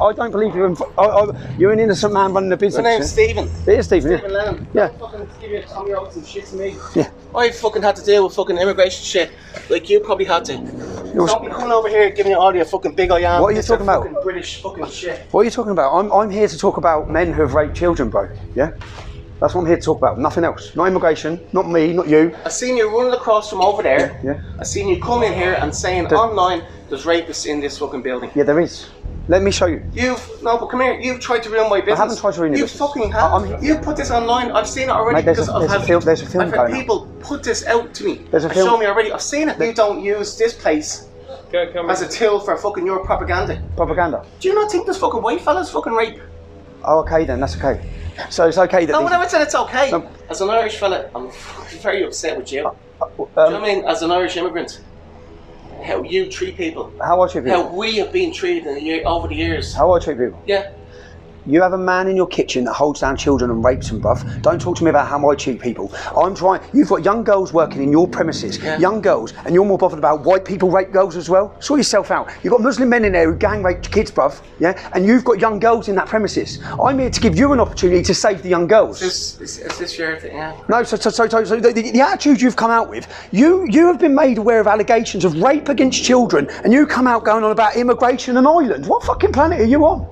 I don't believe you're an innocent man running a business. My name's Stephen. It is Stephen, Stephen Lennon. Yeah. Fucking give you Tommy over some shit to me. Yeah. I fucking had to deal with fucking immigration shit, like you probably had to. Don't be coming over here giving you all your fucking big I am. What are you talking about? Fucking British fucking shit. What are you talking about? I'm here to talk about men who have raped children, bro. Yeah? That's what I'm here to talk about, nothing else. Not immigration, not me, not you. I seen you running across from over there. Yeah. I seen you come in here and saying online there's rapists in this fucking building. Yeah, there is. Let me show you. No, but come here. You've tried to ruin my business. I haven't tried to ruin your business. You fucking have. You put this online. I've seen it already. Mate, there's a film I've going had people put this out to me. There's a film. Show me already. I've seen it. You don't use this place as a tool for fucking your propaganda. Propaganda? Do you not think this fucking white fella's fucking rape? Oh, okay then. That's okay. So it's okay that... No, I never said it's okay. No. As an Irish fella, I'm very upset with you. Do you know what I mean? As an Irish immigrant, how you treat people. How I treat people? How we have been treated over the years. How I treat people? Yeah. You have a man in your kitchen that holds down children and rapes them, bruv. Don't talk to me about how I treat people. I'm trying... You've got young girls working in your premises. Yeah. Young girls. And you're more bothered about white people rape girls as well. Sort yourself out. You've got Muslim men in there who gang rape kids, bruv. Yeah? And you've got young girls in that premises. I'm here to give you an opportunity to save the young girls. Is this your thing, yeah? No, so the attitude you've come out with, you have been made aware of allegations of rape against children, and you come out going on about immigration and Ireland. What fucking planet are you on?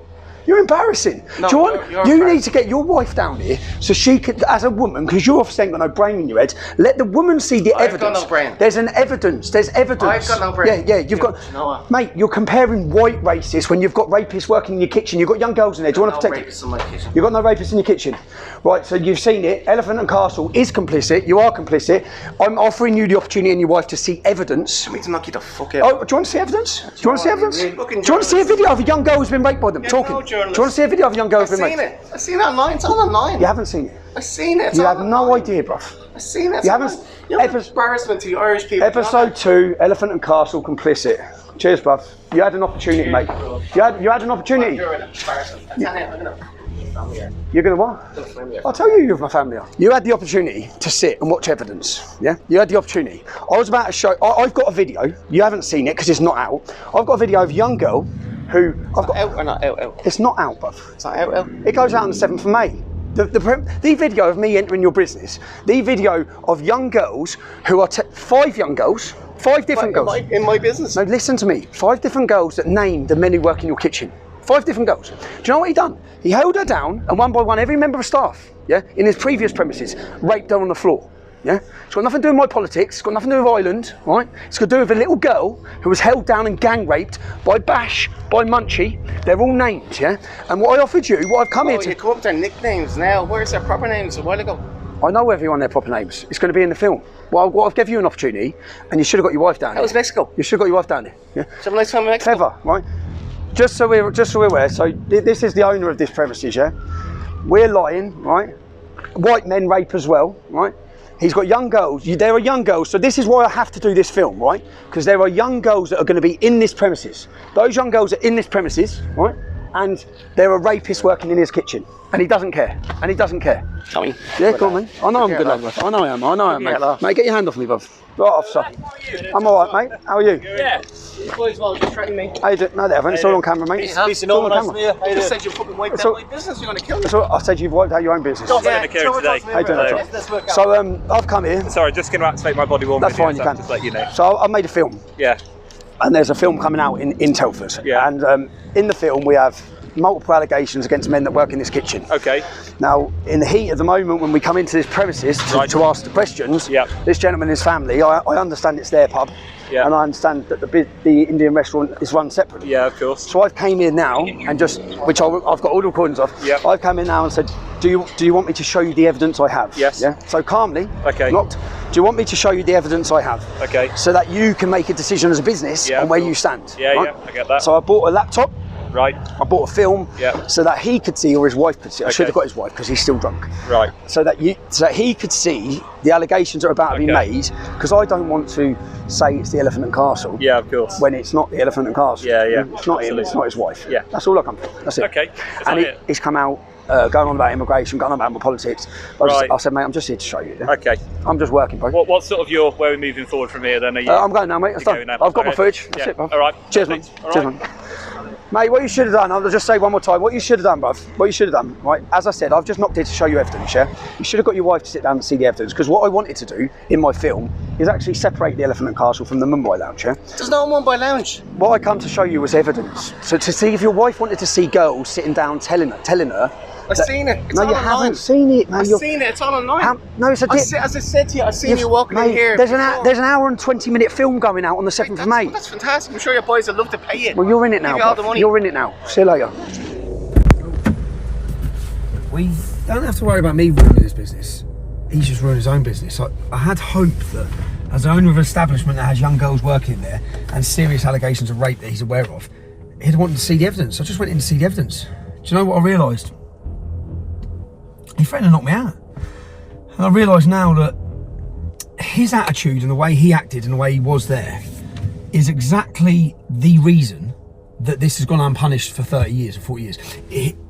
You're embarrassing. No, you need to get your wife down here so she could, as a woman, because you obviously ain't got no brain in your head, let the woman see the evidence. I've got no brain. There's evidence. I've got no brain. Yeah, you've got... You know what? Mate, you're comparing white racists when you've got rapists working in your kitchen. You've got young girls in there. Do you want to protect rapists in my kitchen. You've got no rapists in your kitchen. Right, so you've seen it. Elephant and Castle is complicit. You are complicit. I'm offering you the opportunity and your wife to see evidence. I need to knock you the fuck out. Oh, do you want to see evidence? Do you want to see evidence? Do you want to see a video of a young girl who's been raped by them? Talking. No journalist. Do you want to see a video of a young girl I've being seen raped? it. I've seen it online. It's all online. You haven't seen it? I've seen it. It's You all have no online. idea, bruv. I've seen it. You haven't. You're an embarrassment to the Irish people. Episode 2, Elephant and Castle, complicit. Cheers, bruv. You had an opportunity, mate. You had an opportunity. You're an embarrassment. I tell you, I'm gonna family here. You're going to what? I'll tell you with my family. You had the opportunity to sit and watch evidence, yeah? You had the opportunity. I was about to show, I've got a video, you haven't seen it because it's not out. I've got a video of a young girl who... Out or not out? It's not out, bruv. It's not out? It goes out on the 7th of May. The video of me entering your business, the video of young girls who are 5 young girls, 5 different girls. In my business? No, listen to me. 5 different girls that named the men who work in your kitchen. 5 different girls. Do you know what he done? He held her down and one by one, every member of staff, yeah, in his previous premises, raped her on the floor. Yeah? It's got nothing to do with my politics, it's got nothing to do with Ireland, right? It's got to do with a little girl who was held down and gang raped by Bash, by Munchie. They're all named, yeah? And what I offered you, what I've come here to... you come up with their nicknames now. Where's their proper names a while ago? I know everyone their proper names. It's going to be in the film. Well, I've given you an opportunity and you should have got your wife down there. That was Mexico. You should have got your wife down there. Yeah? Did you have a nice time in Mexico? Clever, right? Just so we're aware, so this is the owner of this premises, yeah? We're lying, right? White men rape as well, right? He's got young girls. There are young girls, so this is why I have to do this film, right? Because there are young girls that are going to be in this premises. Those young girls are in this premises, right? And there are rapists working in his kitchen. And he doesn't care. And he doesn't care. Tommy. Yeah, go on, mate. I know I'm a good lad, bruv. I know I am. I know I am, mate. Mate, get your hand off me, bruv. Right, officer. I'm all right, mate. How are you? Yeah. These boys well just threatening me. How you doing? No, they haven't. It's all on camera, mate. It's all on camera. You just said you fucking wiped out my business. You're going to kill me. I said you've wiped out your own business. Don't say today. How you doing? So, I've come here. Sorry, just going to activate my body warm. That's fine, you can. Just let you know. So, I've made a film. Yeah. And there's a film coming out in Telford. Yeah. And in the film, we have multiple allegations against men that work in this kitchen. Okay. Now, in the heat of the moment when we come into this premises to ask the questions, this gentleman and his family, I understand it's their pub, and I understand that the Indian restaurant is run separately. Yeah, of course. So I've came in now and just, which I've got all the recordings of, I've come in now and said, do you want me to show you the evidence I have? Yes. Yeah. So calmly, okay. Not, do you want me to show you the evidence I have? Okay. So that you can make a decision as a business on where you stand. Yeah, right? yeah, I get that. So I bought a laptop. Right. I bought a film Yeah. so that he could see, or his wife could see. I Okay. should have got his wife because he's still drunk. Right. So that he could see the allegations that are about to be made, because I don't want to say it's the Elephant and Castle. Yeah, of course. When it's not the Elephant and Castle. Yeah, yeah. It's not him. It's not his wife. Yeah. That's all I come for. That's it. Okay. And he's come out going on about immigration, going on about my politics. I said, mate, I'm just here to show you. Yeah? Okay. I'm just working, bro. What's sort of where we're moving forward from here then? Are you, I'm going now, mate. That's done. I've got my footage. That's it, bro. All right. Cheers, mate. Cheers, mate. Mate, what you should have done, I'll just say one more time, what you should have done, bruv, what you should have done, right, as I said, I've just knocked here to show you evidence, yeah? You should have got your wife to sit down and see the evidence, because what I wanted to do in my film is actually separate the Elephant and Castle from the Mumbai Lounge, yeah? There's no Mumbai Lounge. What I come to show you was evidence. So to see if your wife wanted to see girls sitting down telling her I've seen it. It's no, all you online. haven't seen it, man. I've seen it. It's all online. No, it's a as I said to you, I've seen you walking in here. There's an hour and 20-minute film going out on the 7th of May. That's fantastic. I'm sure your boys would love to pay it. Well, you're in it now. Give you all the money. You're in it now. See you later. We don't have to worry about me ruining his business. He's just ruined his own business. I had hope that as the owner of an establishment that has young girls working there and serious allegations of rape that he's aware of, he'd wanted to see the evidence. I just went in to see the evidence. Do you know what I realised? He threatened to knock me out. And I realise now that his attitude and the way he acted and the way he was there is exactly the reason that this has gone unpunished for 30 years or 40 years.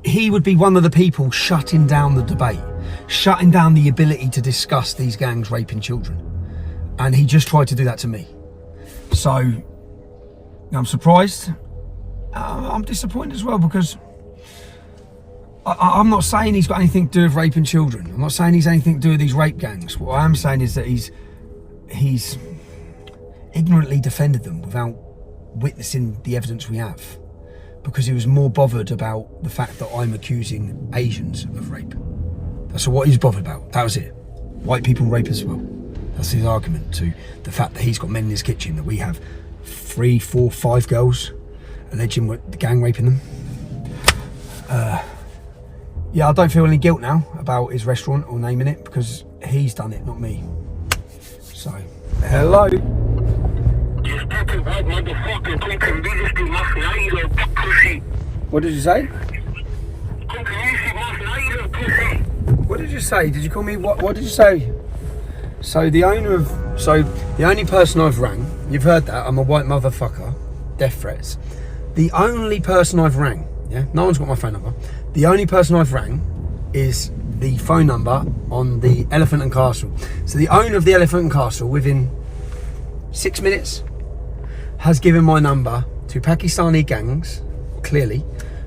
He would be one of the people shutting down the debate, shutting down the ability to discuss these gangs raping children. And he just tried to do that to me. So I'm surprised. I'm disappointed as well, because I'm not saying he's got anything to do with raping children. I'm not saying he's anything to do with these rape gangs. What I am saying is that he's ignorantly defended them without witnessing the evidence we have, because he was more bothered about the fact that I'm accusing Asians of rape. That's what he's bothered about. That was it. White people rape as well. That's his argument to the fact that he's got men in his kitchen, that we have 3, 4, 5 girls alleging the gang raping them. Yeah, I don't feel any guilt now about his restaurant or naming it, because he's done it, not me. So, hello. Just talk about motherfucking convenience to my pussy. What did you say? What did you say? Did you call me what? What did you say? So the only person I've rang, you've heard that, I'm a white motherfucker, death threats. The only person I've rang, yeah, no one's got my phone number. The only person I've rang is the phone number on the Elephant and Castle. So the owner of the Elephant and Castle, within 6 minutes, has given my number to Pakistani gangs, clearly,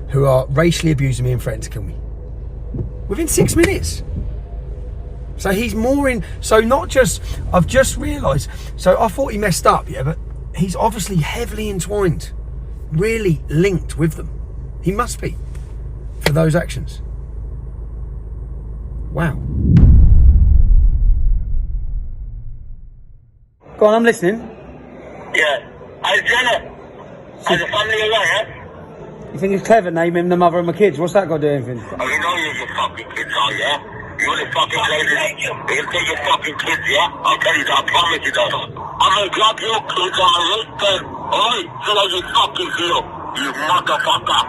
who are racially abusing me and threatening to kill me. Within 6 minutes. So he's more in, so not just, I've just realised, so I thought he messed up, yeah, but he's obviously heavily entwined, really linked with them. He must be, for those actions. Wow. Go on, I'm listening. Yeah. Alexander, as a family away, yeah? You think it's clever naming the mother of my kids? What's that got to do with anything? Oh, you know you're your fucking kids, are you? Yeah? You want to fucking play this? You can take your fucking kids, yeah? I'll tell you that, I promise you that. I'm gonna grab your kids and rape them, alright? So that you fucking feel, you motherfucker.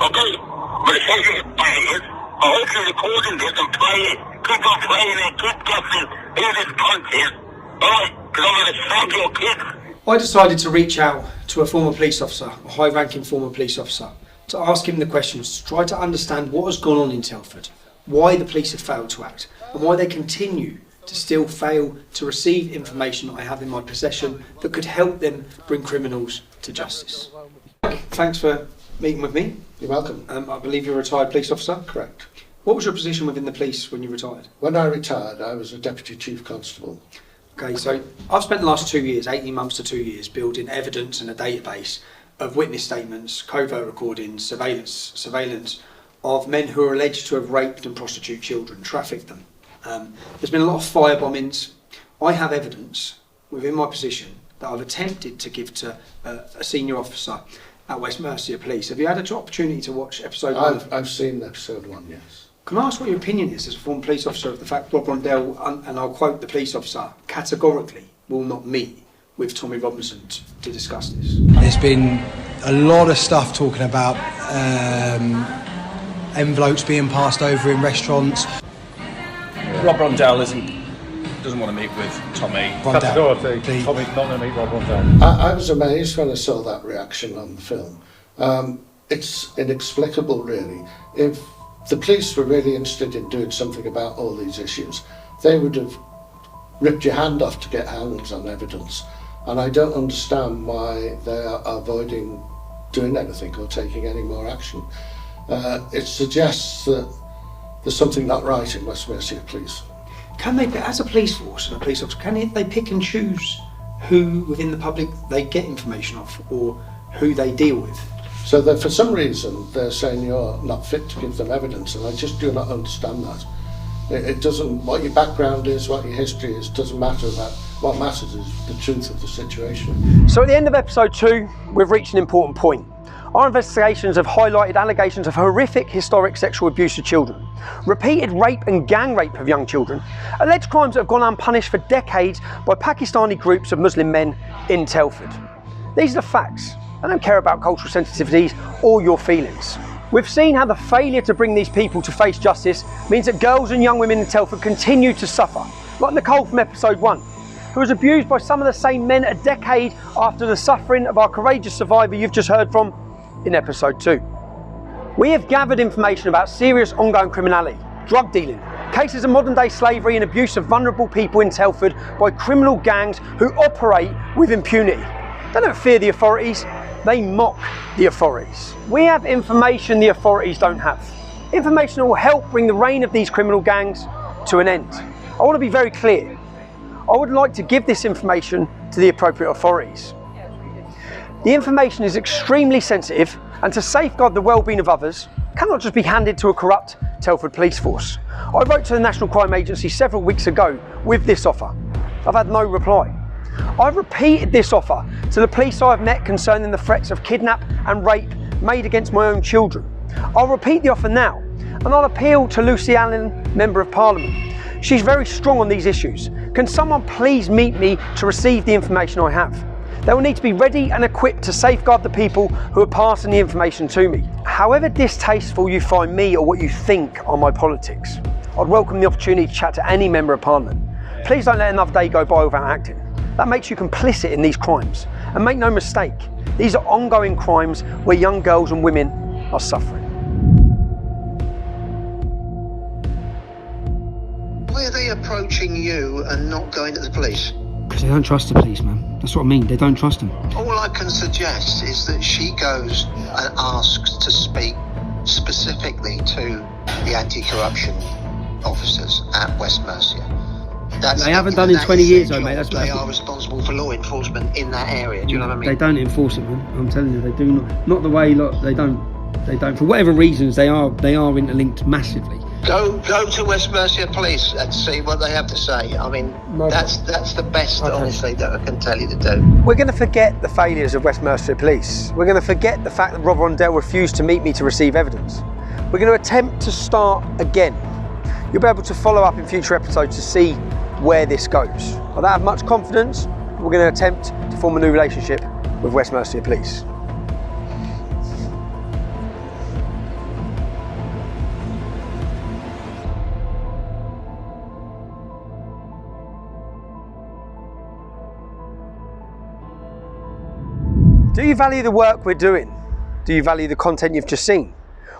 Okay? But if you're playing it, I hope you're recording this and playing it. Keep on playing it, keep guessing who this cunt is. Alright? Because I'm gonna fuck your kids. I decided to reach out to a former police officer, a high-ranking former police officer, to ask him the questions, to try to understand what has gone on in Telford, why the police have failed to act, and why they continue to still fail to receive information I have in my possession that could help them bring criminals to justice. Thanks for meeting with me. You're welcome. I believe you're a retired police officer? Correct. What was your position within the police when you retired? When I retired, I was a Deputy Chief Constable. Okay, so I've spent the last 2 years, 18 months to 2 years, building evidence and a database of witness statements, covert recordings, surveillance of men who are alleged to have raped and prostitute children, trafficked them. There's been a lot of fire bombings. I have evidence within my position that I've attempted to give to a senior officer at West Mercia Police. Have you had an opportunity to watch episode 1? I've seen episode 1, yes. Can I ask what your opinion is as a former police officer of the fact Rob Rondell, and I'll quote the police officer, categorically will not meet with Tommy Robinson to discuss this? There's been a lot of stuff talking about envelopes being passed over in restaurants. Rob Rondell doesn't want to meet with Tommy. Categorically, Tommy's not going to meet Rob Rondell. I was amazed when I saw that reaction on the film. It's inexplicable, really. If the police were really interested in doing something about all these issues, they would have ripped your hand off to get hands on evidence. And I don't understand why they are avoiding doing anything or taking any more action. It suggests that there's something not right in West Mercia Police. Can they, as a police force and a police officer, can they pick and choose who within the public they get information off or who they deal with? So that for some reason they're saying you're not fit to give them evidence, and I just do not understand that. It doesn't, what your background is, what your history is, doesn't matter. That what matters is the truth of the situation. So at the end of episode 2, we've reached an important point. Our investigations have highlighted allegations of horrific historic sexual abuse of children, repeated rape and gang rape of young children, alleged crimes that have gone unpunished for decades by Pakistani groups of Muslim men in Telford. These are the facts. I don't care about cultural sensitivities or your feelings. We've seen how the failure to bring these people to face justice means that girls and young women in Telford continue to suffer, like Nicole from episode 1, who was abused by some of the same men a decade after the suffering of our courageous survivor you've just heard from in episode 2. We have gathered information about serious ongoing criminality, drug dealing, cases of modern day slavery and abuse of vulnerable people in Telford by criminal gangs who operate with impunity. They don't fear the authorities, they mock the authorities. We have information the authorities don't have. Information that will help bring the reign of these criminal gangs to an end. I want to be very clear. I would like to give this information to the appropriate authorities. The information is extremely sensitive, and to safeguard the well-being of others cannot just be handed to a corrupt Telford police force. I wrote to the National Crime Agency several weeks ago with this offer. I've had no reply. I've repeated this offer to the police I've met concerning the threats of kidnap and rape made against my own children. I'll repeat the offer now, and I'll appeal to Lucy Allen, Member of Parliament. She's very strong on these issues. Can someone please meet me to receive the information I have? They will need to be ready and equipped to safeguard the people who are passing the information to me. However distasteful you find me or what you think on my politics, I'd welcome the opportunity to chat to any member of Parliament. Please don't let another day go by without acting. That makes you complicit in these crimes. And make no mistake, these are ongoing crimes where young girls and women are suffering. Why are they approaching you and not going to the police? Because they don't trust the police, man. That's what I mean, they don't trust them. All I can suggest is that she goes and asks to speak specifically to the anti-corruption officers at West Mercia. They haven't done in 20 years though, mate. They are responsible for law enforcement in that area. Do you know what I mean? They don't enforce it, man. I'm telling you, they do not the way. Look, they don't. For whatever reasons, they are interlinked massively. Go to West Mercia Police and see what they have to say. I mean, that's the best, honestly, that I can tell you to do. We're going to forget the failures of West Mercia Police. We're going to forget the fact that Rob Rondell refused to meet me to receive evidence. We're going to attempt to start again. You'll be able to follow up in future episodes to see where this goes. I don't have much confidence. We're going to attempt to form a new relationship with West Mercia Police. Do you value the work we're doing? Do you value the content you've just seen?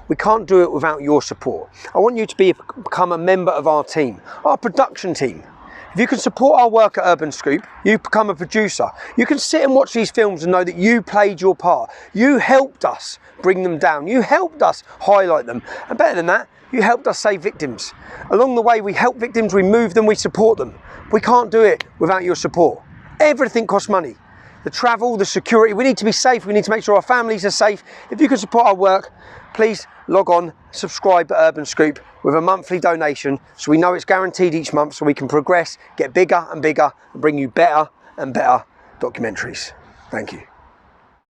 We can't do it without your support. I want you to become a member of our team, our production team. If you can support our work at Urban Scoop, you become a producer. You can sit and watch these films and know that you played your part. You helped us bring them down. You helped us highlight them. And better than that, you helped us save victims. Along the way, we help victims, we move them, we support them. We can't do it without your support. Everything costs money. The travel, the security, we need to be safe. We need to make sure our families are safe. If you can support our work, please log on, subscribe at Urban Scoop with a monthly donation so we know it's guaranteed each month so we can progress, get bigger and bigger and bring you better and better documentaries. Thank you.